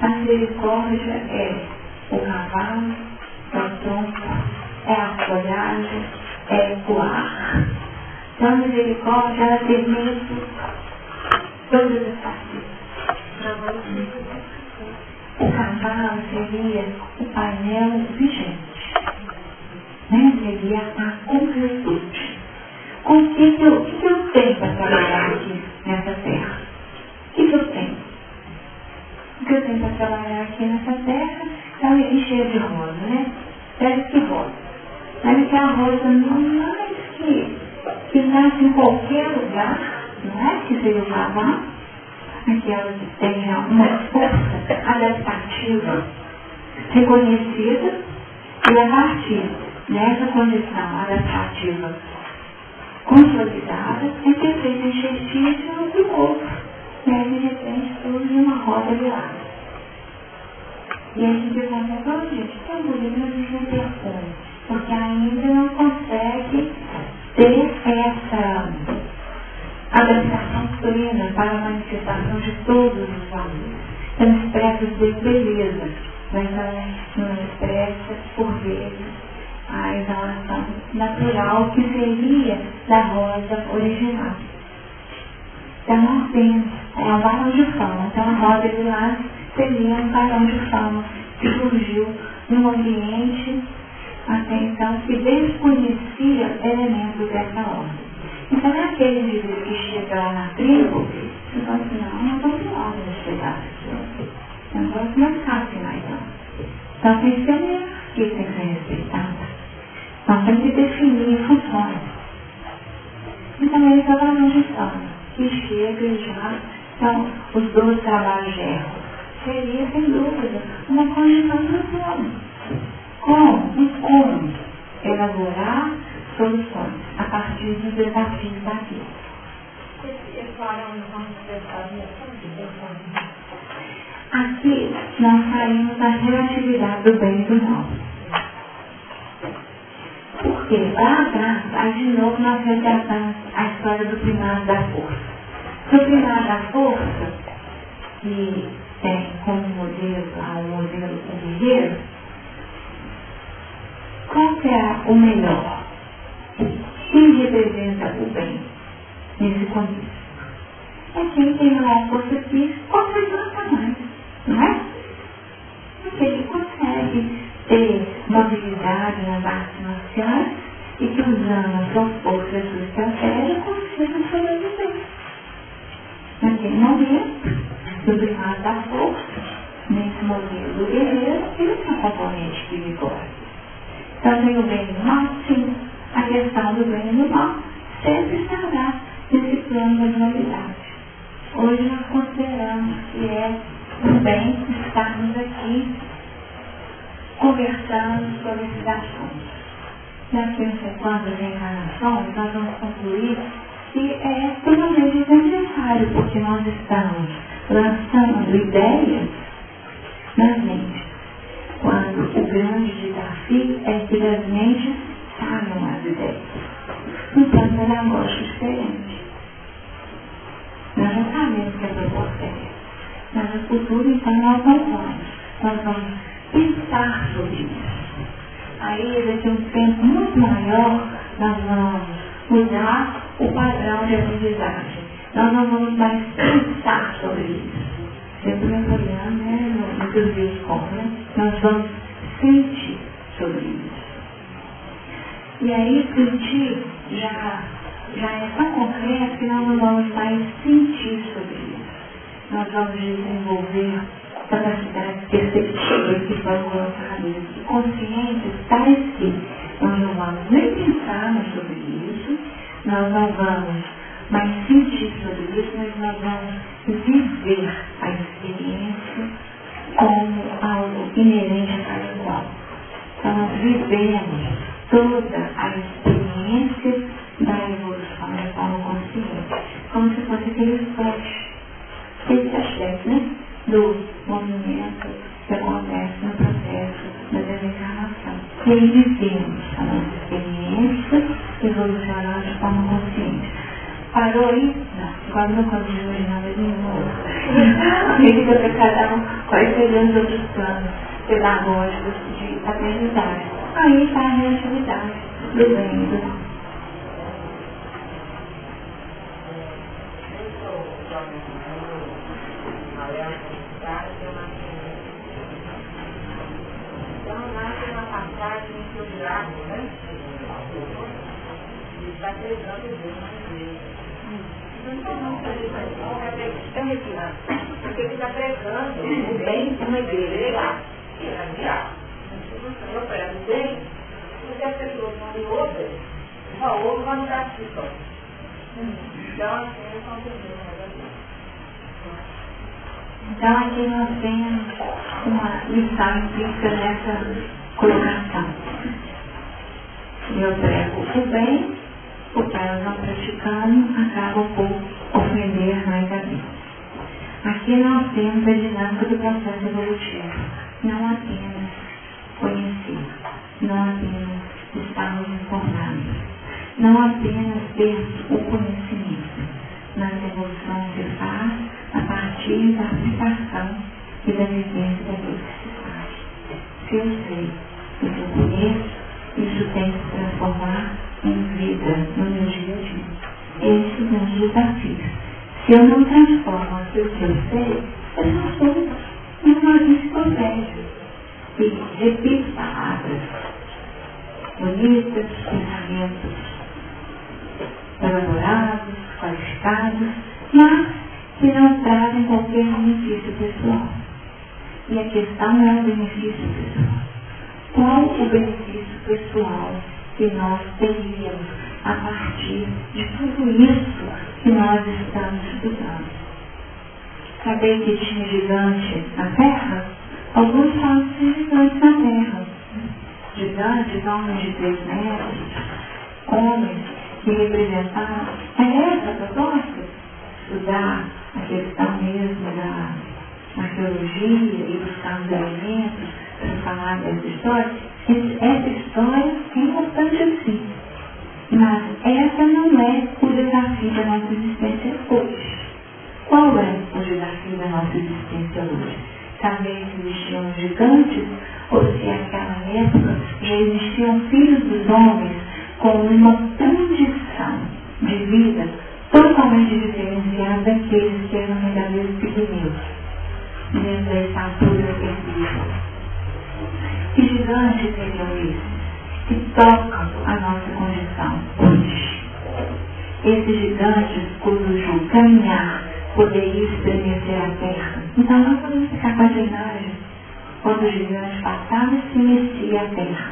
a misericórdia é o cavalo, é o tronco, é a folhagem, é o ar. Então a misericórdia, ela permite todas as facetas. O cavalo seria o painel vigente, seria a completude. O que eu tenho para trabalhar aqui nessa terra? O que eu tenho? O que eu tenho para trabalhar aqui nessa terra é um encher de rosa, Pega que rosa. Mas que a rosa não mais que nasce em qualquer lugar, não é? Que seja o cavalo, que ela tenha uma força adaptativa reconhecida e a partir dessa condição adaptativa consolidada é que é feita enxertia de um novo. E aí de repente surge uma roda de lado. E aí a gente pergunta, gente, tão bonito, mas a gente não percebe, porque ainda não consegue ter essa adaptação plena para a manifestação de todos os valores. Então expressa de beleza, mas não expressa, por vezes, a exalação natural que seria da rosa original. Então nós temos um varão de fama. Então a rosa de lá seria um varão de fama que surgiu num ambiente até então que desconhecia elementos dessa ordem. Então aquele indivíduo que chega lá na tribo, você fala assim, não estou com ordem de chegar aqui. É um negócio mais fácil, não. Então tem que ser que tem que ser respeitado. Nós temos que definir funções. Então ele está varão de fama. E chega e já são os 12 trabalhos de erro. Seria, sem dúvida, uma condição do plano. Como elaborar soluções a partir dos desafios da vida. Aqui nós saímos da relatividade do bem e do mal. Porque lá atrás, aí de novo nós resgatamos a história do primário da força. O primário da força, que tem como modelo o modelo do guerreiro, qual que é o melhor? Quem representa o bem nesse contexto? É quem tem maior força física consegue levantar mais, não é? Aquele que consegue ter mobilidade nas artes marciais e que usando a sua força e a sua estratégia consiga sobreviver. Naquele momento, do primado da força, nesse modelo do guerreiro, ele tem um componente perigoso. Então tem o bem e o mal, sim. A questão do bem e do mal sempre estará nesse plano da dualidade. Hoje nós consideramos que é um bem estarmos aqui conversando sobre esses assuntos. Daqui a não sei quantas reencarnações, nós vamos concluir que é totalmente desnecessário, porque nós estamos lançando ideias nas mentes, quando o grande desafio é que das mentes saiam as ideias. Um plano pedagógico diferente. Nós já sabemos que a proposta é essa. Mas no futuro, então, nós vamos pensar sobre isso. Aí, daqui a um tempo muito maior, nós vamos mudar o padrão de aprendizagem. Nós não vamos mais pensar sobre isso. Sempre olhando, né, no que os dias como, né? Nós vamos sentir sobre isso. E aí, sentir já é tão concreto que nós não vamos mais sentir sobre isso. Nós vamos desenvolver capacidades perceptivas que foram colocadas e consciências tais que nós não vamos nem pensar mais sobre isso, nós não vamos mais sentir sobre isso, mas nós vamos viver a experiência como algo inerente a cada qual. Então nós vivemos toda a experiência da evolução da forma consciente, como se fosse aquele flashback, né? Do movimento que acontece no processo da desencarnação. E aí vivemos a nossa experiência evolucionando de forma consciente. Parou aí? Não, agora não continua de nada nenhum. Fica para cada um quais seriam os outros planos pedagógicos de aprendizagem. Aí está a relatividade do bem e do mal. Está pregando Deus na igreja. Então não fazer isso não, é retirado. Porque ele está pregando o bem de uma igreja. Eu prego o bem, porque as pessoas não me ouvem, só ouvem quando está aqui só. Então assim, eles estão pedindo. Então aqui nós temos uma lição implícita nessa colocação. Eu prego o bem, porque elas não praticando, acabam por ofender mais a Deus. Aqui nós temos a dinâmica do processo evolutivo. Não apenas conhecer, não apenas estarmos informados, não apenas ter o conhecimento, mas a evolução se faz a partir da aplicação e da vivência daquilo que se faz. Se eu sei, se eu conheço, isso tem que se transformar em vida no meu dia a dia. Esses são os desafios. Se eu não transformo aquilo que eu sei, eu não sou. Não existe colégio. E repito palavras bonitas, pensamentos elaborados, qualificados, mas que não trazem qualquer benefício pessoal. E a questão não é o benefício pessoal. Qual o benefício pessoal que nós teríamos a partir de tudo isso que nós estamos estudando? Sabem que tinha gigante na Terra? Alguns falam que tinha gigantes na Terra. Gigantes, homens de 3 metros, homens que representavam. É essa a proposta? Estudar a questão mesmo da arqueologia e buscar os elementos para falar dessa história. Essa história é importante assim. Mas essa não é o desafio da nossa existência hoje. Qual é o desafio da nossa existência hoje? Saber se existiam gigantes ou se naquela época já existiam filhos dos homens com uma condição de vida totalmente diferenciado daqueles que eram verdadeiros pequeninos, dentro da estatura terrível. Que gigantes seriam esses que tocam a nossa condição hoje? Esses gigantes cujo caminhar poderia estremecer a terra. Então nós podemos ficar fascinados quando o gigante passava e se mexia a terra.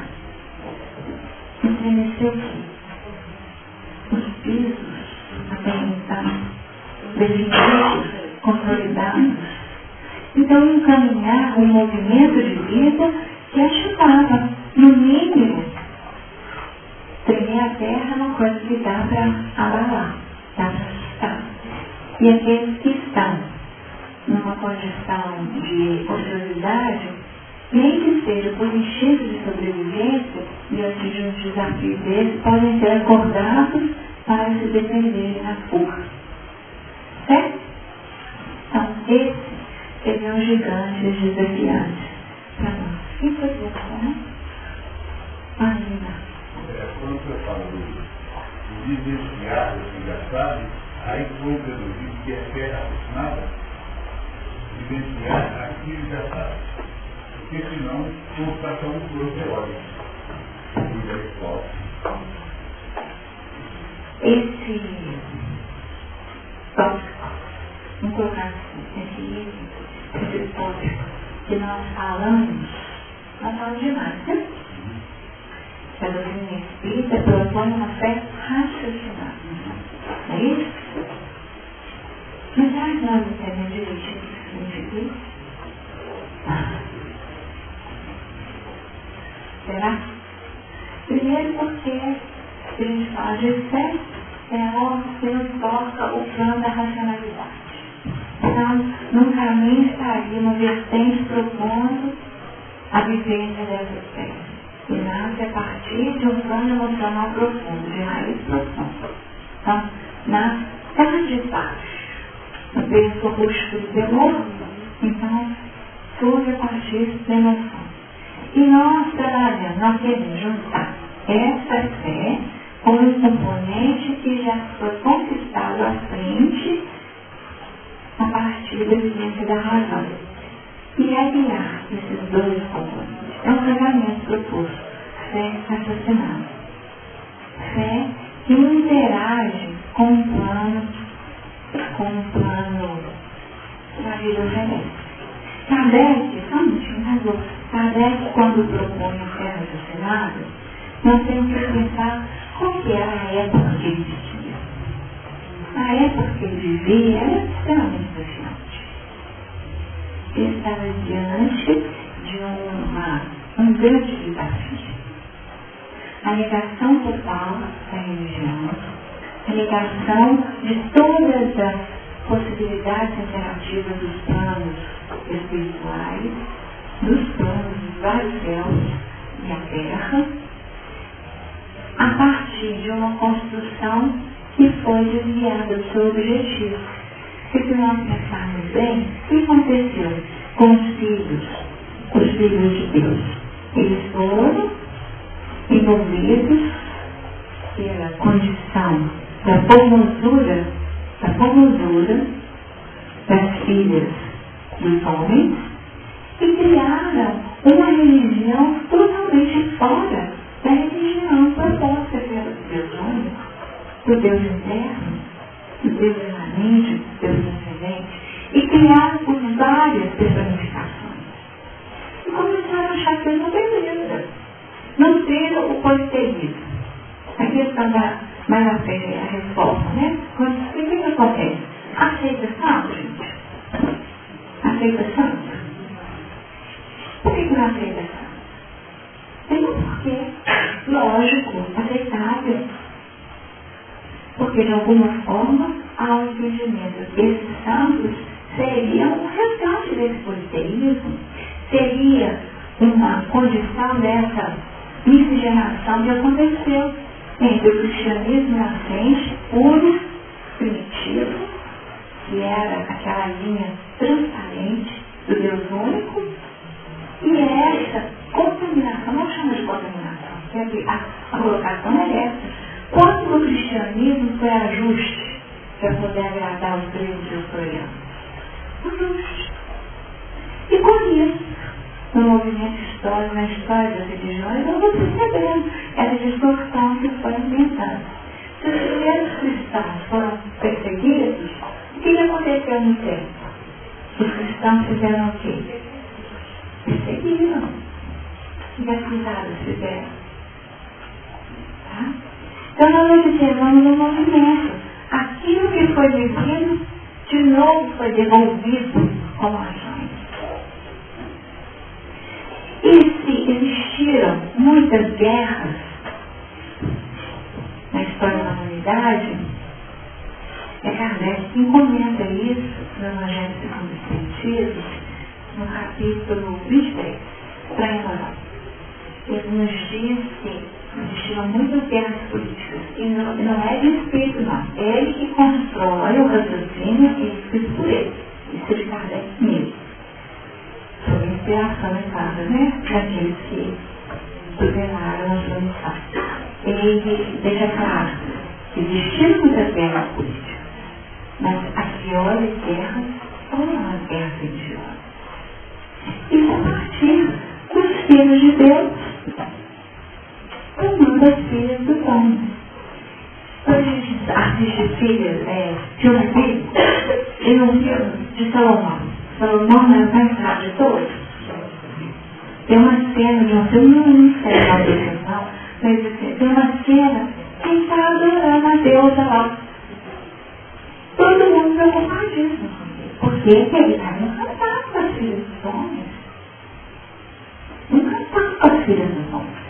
Estremeceu o quê? Os pisos até então definidos, consolidados. Então um caminhar, um movimento de vida que ajudava, no mínimo, tremer a terra é uma coisa que dá para abalar, dá para assustar. E aqueles que estão numa condição de ociosidade, nem que seja por instinto de sobrevivência, diante de um desafio desse, podem ser acordados para se defenderem na fuga. Certo? Então, esses seriam os gigantes desafiantes para nós. E foi isso, né? Ainda. Quando você fala do vivenciar, você já sabe, aí vou deduzir que é fé aproximada, vivenciar aquilo já sabe. Porque senão, constatação por teórico. Esse tópico, vamos colocar assim, esse tópico que nós falamos demais, né? A doutrina espírita propõe uma fé raciocinada. Não é isso? Mas será que nós entendemos direitinho o que significa? Será? Primeiro porque a gente fala de fé, é algo que nos toca o plano da racionalidade. Então, num caminho estaria uma vertente propondo a vivência dessa fé. E nasce a partir de um plano emocional profundo, de raiz profunda. Então, nasce lá de baixo. A pessoa busca o temor, então surge a partir da emoção. E nós trabalhamos, nós queremos juntar essa fé com um componente que já foi conquistado à frente a partir da vivência da razão. E aliar esses dois componentes. É um casamento proposto. Fé raciocinada. Fé que interage com um plano da vida celeste. Kardec, só um minutinho, Kardec, quando propõe a fé raciocinada, nós temos que pensar qual que era a época que ele vivia. A época que ele vivia era extremamente desafiante. Ele estava diante de um grande desafio. A negação total da religião, a negação de todas as possibilidades interativas dos planos espirituais, dos planos dos vários céus e a terra, a partir de uma construção que foi desviada do seu objetivo. E se nós pensarmos bem, o que aconteceu com os filhos de Deus? Eles foram envolvidos pela condição da formosura das filhas dos homens e criaram uma religião totalmente fora da religião proposta pelo Deus único, do Deus interno, do Deus imanente, do Deus transcendente, e criaram por várias personificações. E começaram a achar que eles não beleza. Não trilham o politeísmo. A questão mais à frente é a reforma, né? O que acontece? Aceitação, gente. Aceitação. Por que não aceitação? Tem um porquê. Lógico, aceitável. Porque de alguma forma há um entendimento que esses santos seriam um resgate desse politeísmo. Seria uma condição dessa miscigenação que aconteceu entre o cristianismo nascente, puro, primitivo, que era aquela linha transparente do Deus único, e essa contaminação, não chama de contaminação, porque a colocação é essa. Quando o cristianismo foi ajuste para poder agradar os gregos e os troianos? E com isso, no movimento histórico, na história das religiões, nós vamos percebendo essa distorção que foi ambientada. Se os primeiros cristãos foram perseguidos, o que aconteceu no tempo? Os cristãos fizeram o quê? Perseguiram. E as cruzadas fizeram. Tá? Então nós observamos um movimento. Aquilo que foi vivido, de novo foi devolvido como ações. E se existiram muitas guerras na história da humanidade, é Kardec quem comenta isso no Evangelho segundo o Espiritismo, no capítulo 23, para enrolar. Ele nos diz que existiram muitas guerras políticas, e não é de espírito, não. É ele que constrói o raciocínio e escrito por ele. Isso de Kardec mesmo. Sob inspiração, é claro, né? Daqueles que ordenaram a sua missão. Ele deixa claro que existiram muitas guerras políticas, mas as piores guerras foram as guerras religiosas. Isso a partir dos filhos de Deus, tomando as filhas do dono. Quando a gente assiste filme bíblico, e no filme de Salomão é o mais sábio de todos. Tem uma cena de um filme, não sei a descrição, mas assim, tem uma cena que ele está adorando a deusa lá. Todo mundo preocupadíssimo. Porque ele está encantado com as filhas dos homens. Encantado com as filhas dos homens.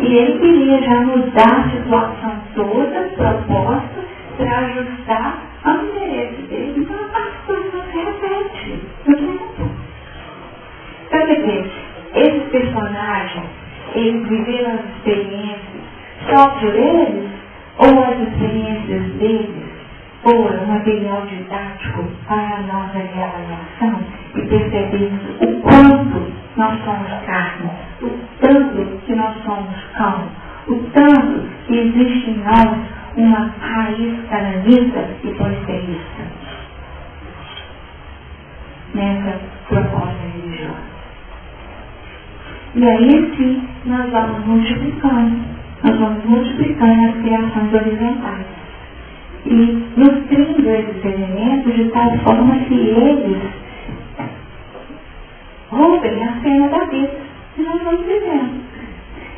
E ele queria já mudar a situação toda, proposta, para ajustar ao interesse dele. Então as coisas não se repetem no tempo. Então, quer dizer, esses personagens, eles viveram as experiências só por eles, ou as experiências deles foram um material didático para a nossa realização e percebermos o quanto nós somos carne, o tanto que nós somos cão, o tanto que existe em nós uma raiz cananita e policeísta nessa proposta religiosa. E aí sim nós vamos multiplicando as criações horizontais e nutrindo esses elementos de tal forma que eles roubem a cena da vida que nós vamos vivendo.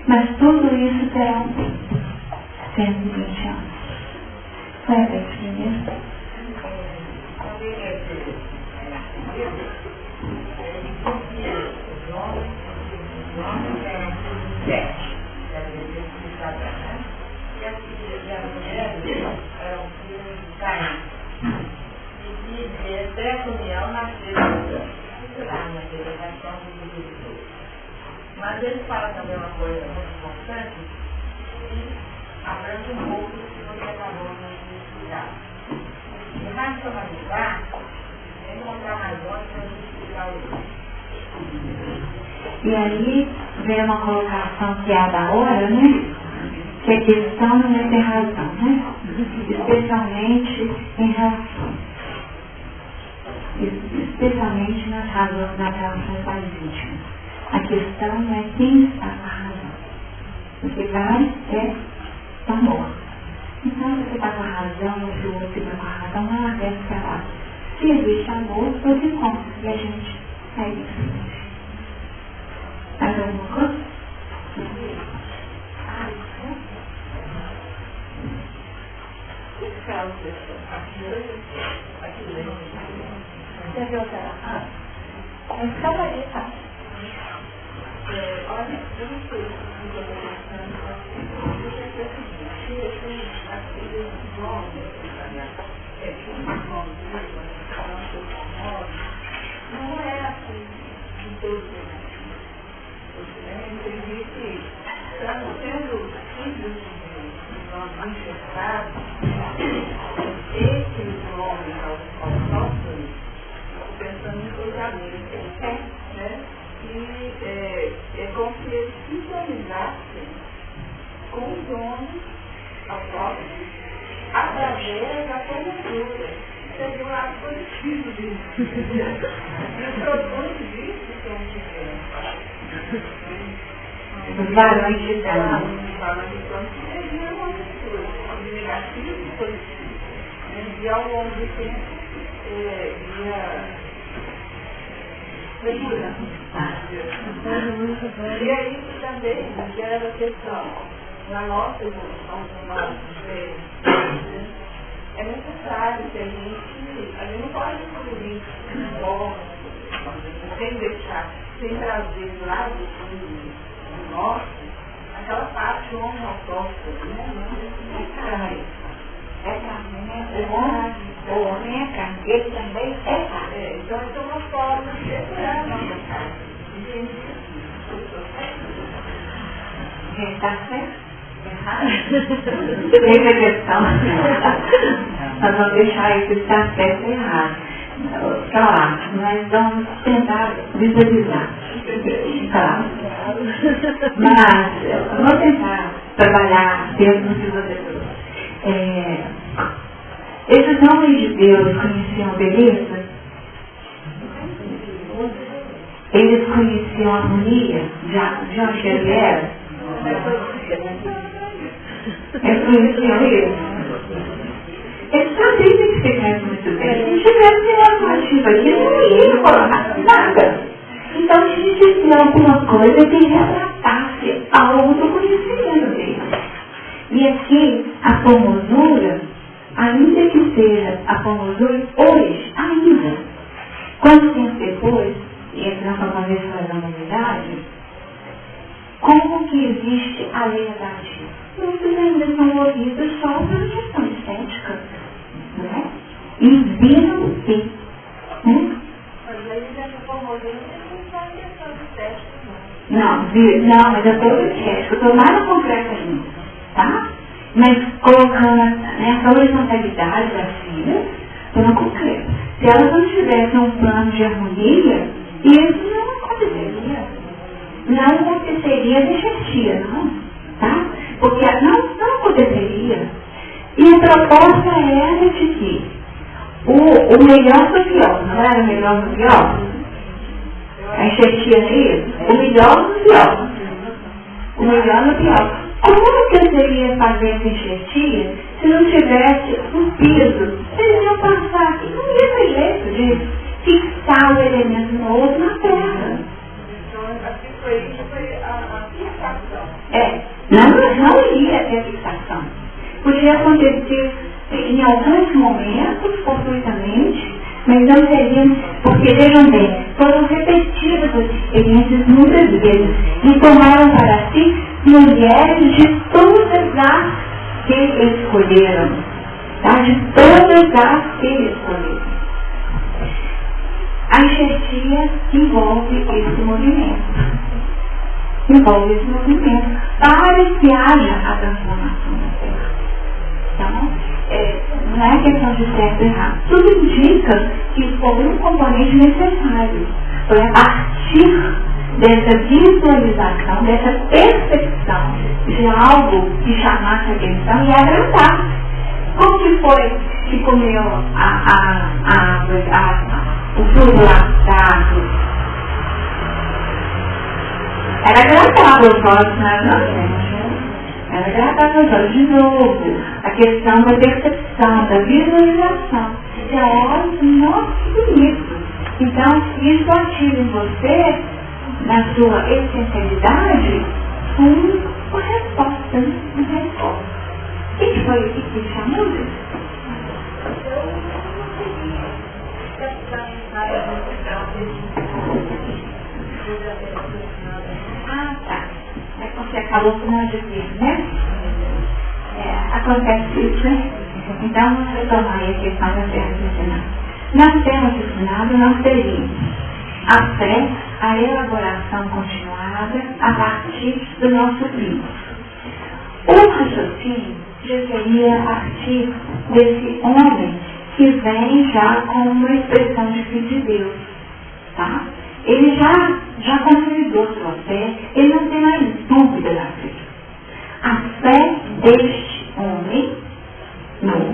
Mas tudo isso terá um tempo, 120 anos. Foi a vez primeiro. Dessa união nasceu na delegação do Brasil. Mas ele fala também uma coisa muito importante que abrange um pouco do que você acabou de explicar. E racionalizar é encontrar razões para justificar o outro. E aí vem uma colocação que é a da hora, né? Que a questão não é ter razão, né? Especialmente em relação. Especialmente nas relações mais íntimas. A questão não é quem está com a razão. O que vale é o amor. Então, se você está com a razão, ou se o outro está com a razão, não deve ser lá. Se existe amor, eu encontro. E a gente segue em frente. Mais alguma coisa? Você viu aquela? É só aí, tá? Olha, eu não sei se eu estou pensando, mas eu sei que as filhas dos homens, não é assim de todos eles. Existe, sendo filhos de nós manifestados, esses homens aos nossos, pensando em coisadores, né? E é como se eles sintonizassem com os homens aos nossos a prazer da conjuntura. Seria um lado positivo disso. E o produto disso que a gente vê. Os varões de Cão. Os varões de Cão seria uma mistura de negativo e positivo. E ao longo do tempo, ia melhorando. E é isso também gera questão na nossa evolução, no nosso ser. É necessário que a gente não pode excluir sem deixar, sem trazer lá do nosso, aquela parte homotóxica, né? É carne, né? O homem é carne, ele também é carne. Então, é uma forma de separar a nossa carne. Está certo? Errado? Tem a questão. Nós vamos deixar isso estar certo e errado. Claro, nós vamos tentar visualizar. Claro. Mas vamos tentar trabalhar dentro do que você trouxe. Esses homens de Deus conheciam beleza? Eles conheciam a harmonia de onde ele era? Eles conheciam isso? Eles sabiam explicar muito bem. Se tivesse alternativa aqui, não ia colocar nada. Então, se existia alguma coisa que retratasse algo do conhecimento dele. E aqui, a formosura, ainda que seja a formosura hoje, ainda, quanto tempo depois, e aqui nós vamos ver sobre a humanidade, como que existe a lei atrativa? Muitos ainda são movidos só pela questão estética, né? E viram o quê? Mas aí já se formosura, não está em questão de estética, não, mas eu estou estética, eu estou mais no concreto ainda, tá? Mas colocando essa horizontalidade das filhas, estou no concreto. Se elas não tivessem um plano de harmonia, isso não aconteceria. Não aconteceria de enxertia, não. Tá? Porque não aconteceria. E a proposta era de que o melhor do pior, não era o melhor do pior? A enxertia é isso? O melhor do pior. O melhor do pior. Como que eu deveria fazer essa enxertia se não tivesse um piso? Eles iam passar aqui, não ia ter jeito de fixar o elemento novo na Terra. Então, aqui foi a fixação. Não iria ter fixação. Podia acontecer em alguns momentos, fortuitamente, mas não seria, porque vejam bem, foram repetidas as experiências muitas vezes e tomaram para si mulheres de todas as que escolheram, tá? De todas as que escolheram. A enxertia envolve esse movimento. Para que haja a transformação na Terra. Então, não é questão de certo e errado. Tudo indica que foi um componente necessário. Foi a partir dessa visualização, dessa percepção de algo que chamasse a atenção e agradar. Como que foi que comeu o fruto lá da árvore? Era agradável aos olhos, não era? Era agradável aos olhos. De novo, a questão da percepção, da visualização. Você olha, nossa, que bonito. Então, isso ativa em você, na sua essencialidade, uma resposta, né? Uma resposta. Quem foi que chamou isso? Eu não conseguia captar em várias Tá. É porque acabou com o difícil, né? Acontece isso, né? Então, vamos retomar aí a questão da terra ensinada. Na terra ensinada, nós teríamos a fé, a elaboração continuada a partir do nosso Cristo. O raciocínio já seria a partir desse homem que vem já com uma expressão de filho de Deus, tá? Ele já consolidou sua fé, ele não tem mais dúvida da fé. A fé deste homem no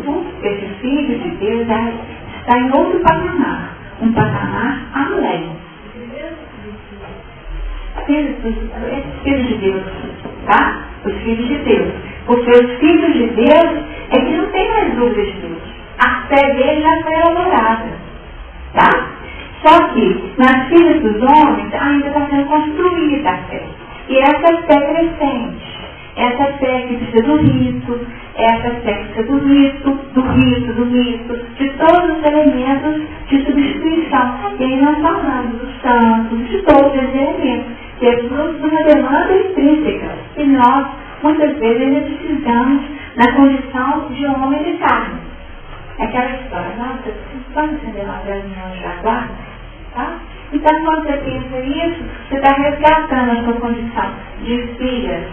esses filhos de Deus, tá? Os filhos de Deus. Porque os filhos de Deus é que não tem mais dúvida de Deus. A fé dele já foi elaborada, tá? Só que nas filhas dos homens ainda está sendo construída a fé. E essa fé crescente, essa fé que precisa do rito, essa fé que precisa do rito, de todos os elementos de substituição. E aí nós falamos dos santos, de todos os elementos, que é de uma demanda intrínseca. E nós, muitas vezes, ainda precisamos na condição de homem de carne. Aquela história, nossa, vamos acender uma velinha no jaguar? Tá? Então, quando você pensa isso, você está resgatando a sua condição de filha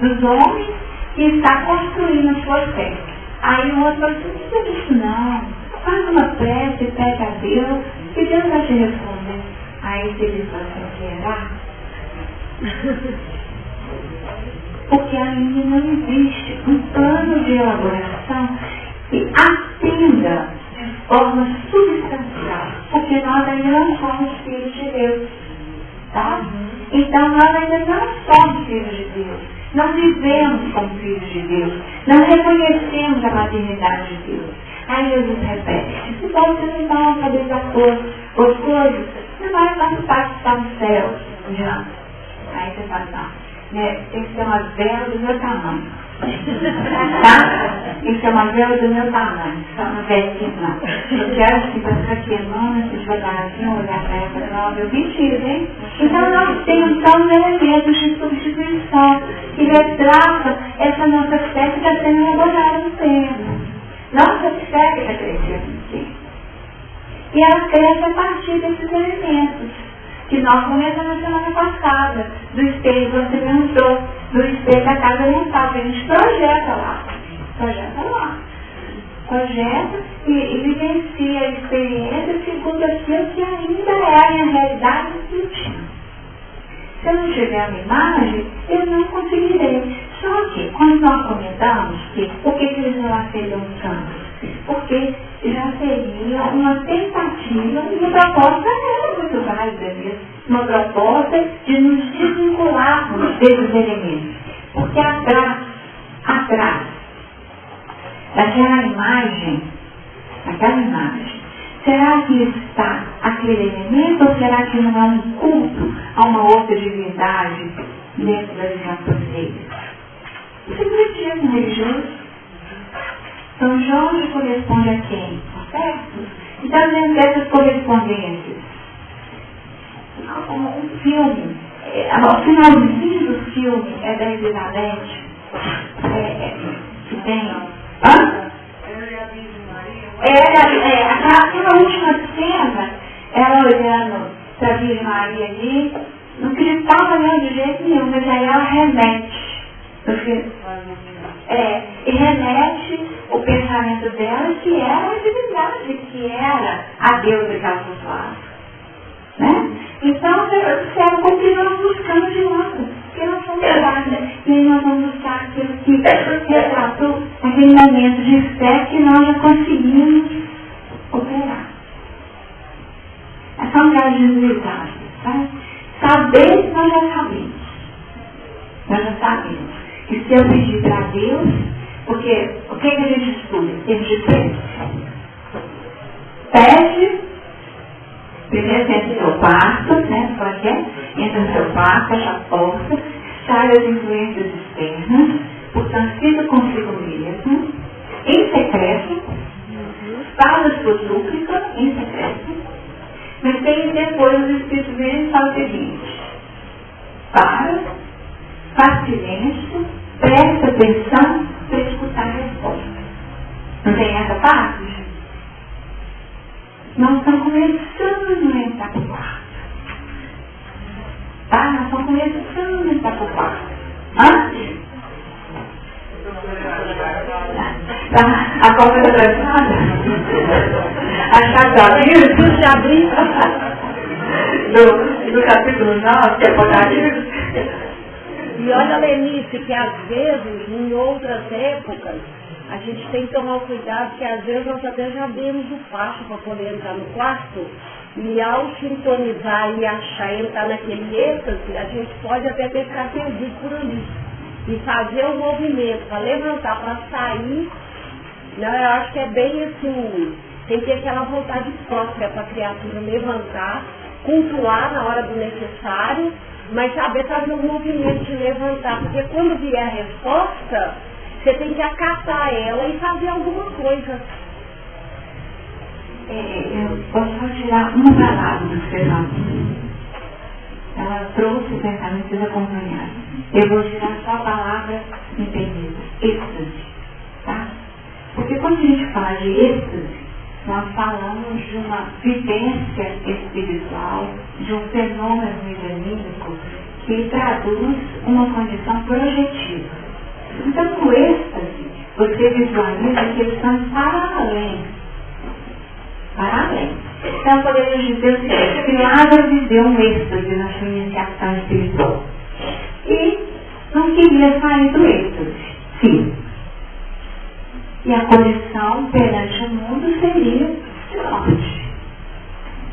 dos homens e está construindo a sua fé. Aí o outro fala assim, não precisa disso não, faz uma prece, pede a Deus, que Deus vai te responder. Aí você diz assim, será? Porque ainda não existe um plano de elaboração que atenda de forma substancial, porque nós ainda não somos filhos de Deus, tá? Então nós ainda não somos filhos de Deus, não vivemos como filhos de Deus, não reconhecemos a paternidade de Deus. Aí Jesus repete, se você não saber das coisas, você vai participar de estar no céu. Já. Aí você fala, não, né? Tem que ser uma vela do meu tamanho. Tá? Tem que ser uma vela do meu tamanho, só não vestir não. Eu quero assim, para ficar queimando, se devagarzinho, olhar para ela e falar, ó, meu vestido, hein? Então nós temos alguns elementos de substituição que retratam essa nossa fé que está sendo elaborada no tempo. Nossa fé que está crescendo no tempo. E ela cresce a partir desses elementos que nós começamos na semana passada, do espelho que você perguntou, do espelho da casa mental, que a gente projeta lá. Projeta e vivencia a experiência segundo aquilo que ainda é a minha realidade íntima. Se eu não tiver uma imagem, eu não conseguirei. Só que, quando nós comentamos que por que eles não aceitam os santos? Porque já seria uma tentativa, uma proposta era muito válida mesmo, uma proposta de nos desvincularmos desses elementos. Porque atrás daquela imagem, será que está aquele elemento ou será que não é um culto a uma outra divindade dentro das nossas vidas? O secretismo religioso. São Jorge corresponde a quem? Certo? Então, dentro dessas correspondências, um filme, o finalzinho do filme é da Elizabeth, que tem... Aquela última cena, ela olhando para a Virgem Maria ali, não acreditava nem de jeito nenhum, mas aí ela remete. E remete o pensamento dela que era a divindade, que era a deusa que ela cultuava. Né? Então, observa como que nós buscamos de novo, que nós somos guardas, e aí nós vamos buscar aquilo que retratou aquele momento de fé que nós já conseguimos operar. Essa é uma jesuitada, tá? Saber, nós já sabemos. Nós já sabemos. E se eu pedir para Deus, porque o que a gente estuda? Temos de pede. Pede, primeiro entra no seu quarto, né? Entra no seu quarto, fecha a porta, sai das influências externas, portanto, fica consigo mesmo, em secreto, faz a sua súplica, em secreto, mas tem depois os Espíritos vêm e falam o seguinte: faz silêncio, presta atenção para escutar a resposta. Não tem essa parte? Nós estamos começando a entrar para o quarto. Tá? Nós estamos começando a entrar para o quarto. Antes? A cobra está trancada? A chave do capítulo 9, que é Apocalipse. E olha, Lenice, que às vezes, em outras épocas, a gente tem que tomar cuidado, que às vezes nós até já abrimos o passo para poder entrar no quarto, E ao sintonizar e achar, entrar naquele êxtase, a gente pode até ficar perdido por ali. E fazer o movimento para levantar, para sair, não, eu acho que é bem assim, tem que ter aquela vontade própria para a criatura levantar, cultuar na hora do necessário, mas saber fazer um movimento de levantar, porque quando vier a resposta, você tem que acatar ela e fazer alguma coisa. Eu posso só tirar uma palavra do sermão. Ela trouxe o pensamento que vocês acompanharam. Eu vou tirar só a palavra, me permita, êxtase, tá? Porque quando a gente fala de êxtase, nós falamos de uma vivência espiritual, de um fenômeno medianímico que traduz uma condição projetiva. Então, no êxtase, você visualiza questões para além. Para além. Então, poderíamos dizer o seguinte, que Lázaro viveu um êxtase na sua iniciação espiritual. E não queria sair do êxtase. Sim. E a condição perante o mundo seria de morte.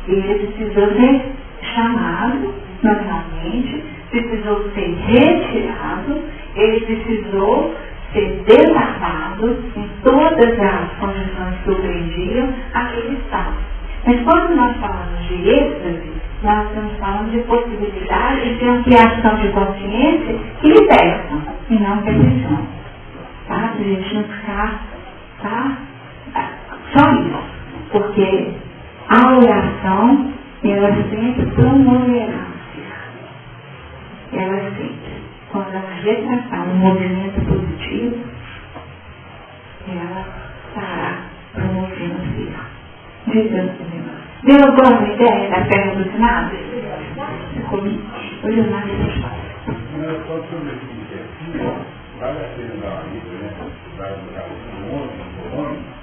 E ele precisou ser chamado novamente, precisou ser retirado, ele precisou ser desarmado em todas as condições que o prendiam àquele estado. Mas quando nós falamos de êxtase, nós estamos falando de possibilidade de ampliação de consciência que libertam e não permissão. Tá? Para a gente não ficar só isso. Porque a oração, ela sempre promoverá-se. Ela sempre, quando ela retratar um movimento positivo, ela estará promovendo-se. Deu alguma ideia da terra dos nados? Hoje eu nada de fácil. Não, só sobre isso, vale a pena dar uma lista, né?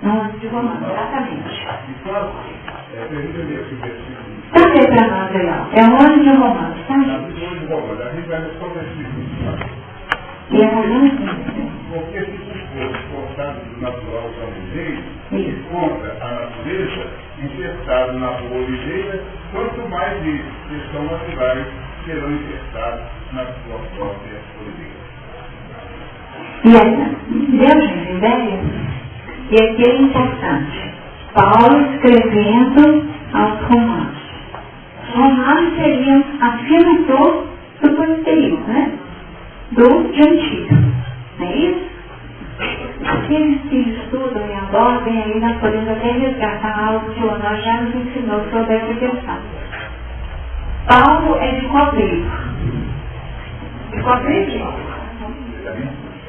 Não, de Romano, exatamente. Então, permita-me esse versículo. Está aqui para nós aí, ó. É o 11 de Romano, tá? Na de Romano, a gente vai ler só o versículo. E é Romano, porque se for cortado do natural da oliveira, encontra a natureza infestada na boa oliveira, quanto mais eles, que são naturais, serão infestados na sua própria oliveira. E aí, deu gente ideia? E aqui é importante. Paulo escrevendo aos romanos. Os romanos seriam a figura do panteísmo, né? Do gentio. Não é isso? Aqueles que estudam e abordem, aí nós podemos até resgatar algo que o Honor já nos ensinou sobre essa questão. Paulo é de qual tribo? De qual tribo?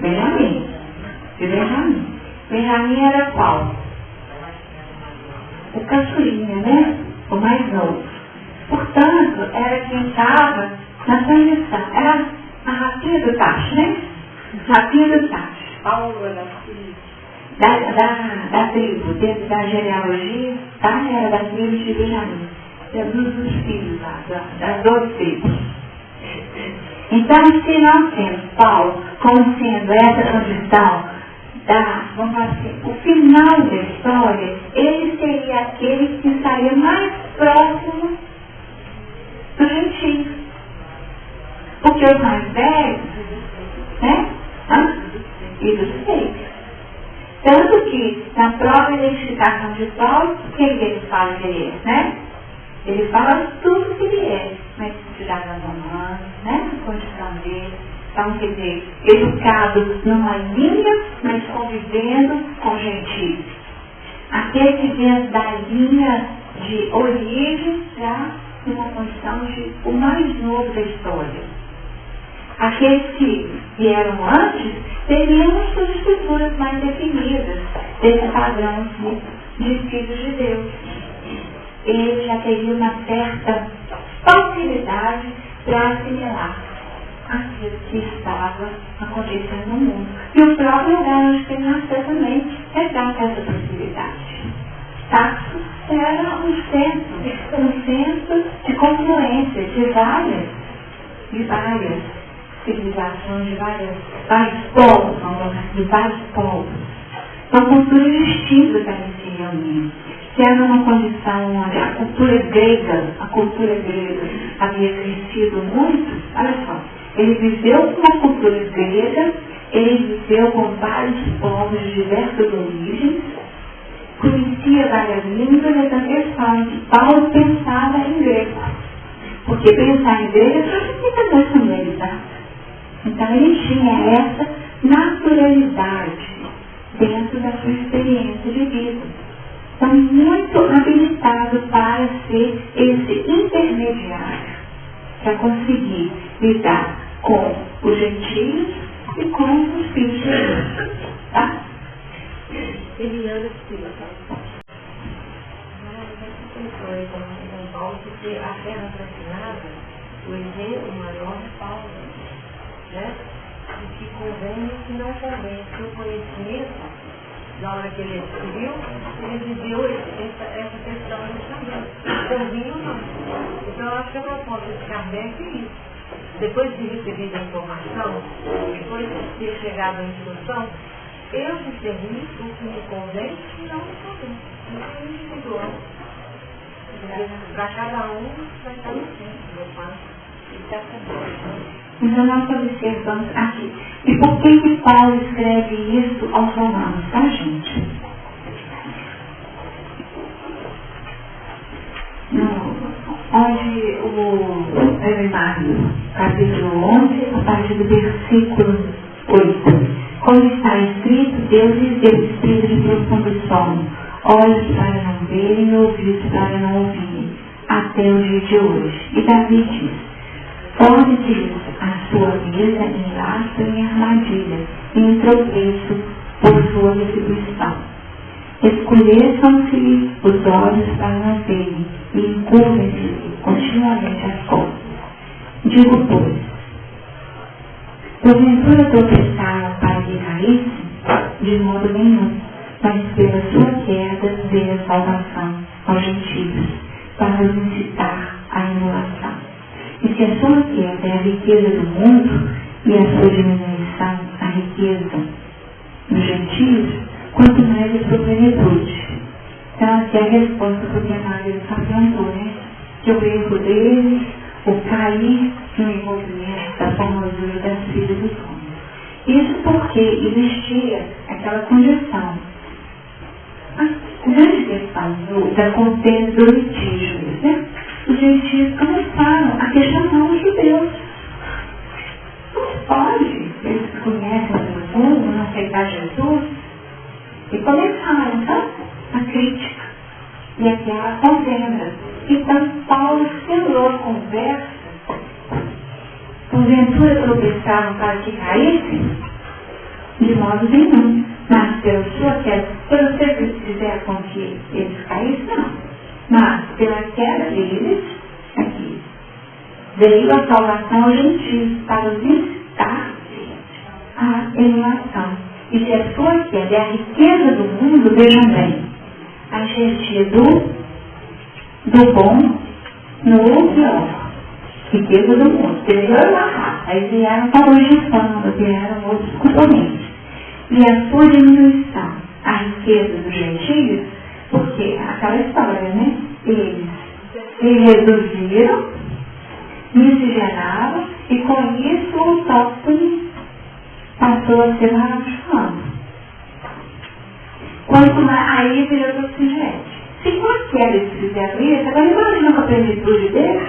Benjamim. De Benjamim. Benjamim era qual? O caçulinha, né? O mais novo. Portanto, era quem estava na transição. Era a rapinha do Tacho, né? Rapinha do Tacho. Paulo era filho. Da tribo, dentro da genealogia, tá? Era da tribo de Benjamim. Dos filhos lá, das 12 tribos. Então, se nós temos Paulo como sendo essa condição vamos falar assim, o final da história, ele seria aquele que estaria mais próximo do gentio. Porque os mais velhos, né? E dos feios. Tanto que, na própria identificação de Paulo, o que ele fala que ele é, né? Ele fala tudo que ele é, mas cidadão romano, né? A condição dele. Então, quer dizer, educado numa linha, mas convivendo com gentios. Aquele que vem da linha de origem já numa condição de o mais novo da história. Aqueles que vieram antes teriam suas estruturas mais definidas desse padrão de filhos de Deus. Ele já teria uma certa facilidade para assimilar aquilo que estava acontecendo no mundo. E o próprio lugar onde ele nasceu também resgata essa possibilidade. Taxo era um centro de confluência de várias civilizações, de vários povos, de vários povos. São culturas distintas ali se reunindo. se era uma condição onde a cultura grega havia crescido muito, olha só, ele viveu com a cultura grega, ele viveu com vários povos de diversas origens, conhecia várias línguas, essa questão que Paulo pensava em grego. Porque pensar em grego é só uma familiaridade. Então ele tinha essa naturalidade dentro da sua experiência de vida. Então, muito habilitado para ser esse intermediário, para conseguir lidar com os gentios e com os filhos de Deus. Tá? Eliana Silva. São Paulo, porque a terra fascinada, o exemplo maior é Paulo, né? O que convém e o que não convém, porque o conhecimento, na hora que ele escreveu, ele viveu essa questão do saber, convinha ou não. Então eu acho que a proposta de Kardec é isso. Depois de receber a informação, depois de ter chegado à instrução, eu discerni o que me convém e não me convém. Isso é individual. Para cada um, vai estar no centro, meu pai. Ele está conosco. Então nós observamos aqui. E por que Paulo escreve isso aos Romanos, tá, gente? Onde o Evangelho, capítulo 11, a partir do versículo 8. Como está escrito, Deus lhes deu espírito de profundo sono, olhos para não verem e ouvidos para não ouvirem, até o dia de hoje. E Davi diz: forme-se a sua mesa em laço e em armadilha, e em tropeço por sua retribuição. Escureçam-se os olhos para não verem, e encurvem-se continuamente as costas. Digo, pois, porventura tropeçaram para que caíssem? De modo nenhum, mas pela sua queda veio a salvação aos gentios, para os incitar à emulação. E se a sua queda é a riqueza do mundo e a sua diminuição a riqueza dos gentios, quanto mais a sua plenitude. Então, aqui é a resposta para o que a Maria perguntou, né? Que o erro deles, o cair no envolvimento da formosura das filhas dos homens. Isso porque existia aquela condição. A grande questão da contenda do litígio, né? Os gentios começaram a questionar os judeus. Não pode, eles conhecem Jesus, não aceitar Jesus, e começaram, então, a crítica e aquela contenda. Então, Paulo selou a conversa. Porventura tropeçaram para que caíssem? De modo nenhum. Mas pela sua queda, pelo que fizer com que eles caíssem, não. Mas pela queda deles, aqui, veio a salvação aos gentios para os incitar à emulação. E se a sua queda é a riqueza do mundo, vejam bem, a enxertia do bom no pior. Riqueza do mundo. Primeiro uma raça, aí vieram valores de fama, vieram outros componentes. E a sua diminuição, a riqueza dos gentios, porque aquela história, né? Eles se reduziram, miscigenaram, e com isso o autóctone passou a ser marchando. Quanto mais, aí virou para assim, gente, se com a queda eles fizeram isso, agora imagina com a plenitude deles,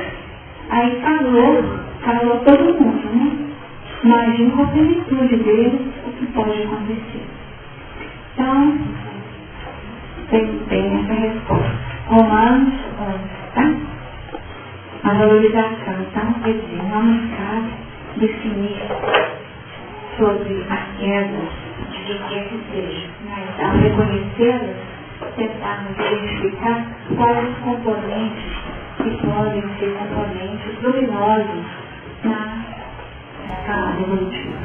aí calou todo mundo, né? Imagina com a plenitude deles o que pode acontecer. Então, tem essa resposta. Romanos 11, tá? A valorização. Então, quer dizer, não nos cabe definir sobre as quedas de quem quer que seja, mas ao reconhecê-las, tentarmos identificar quais os componentes que podem ser componentes luminosos na escala evolutiva.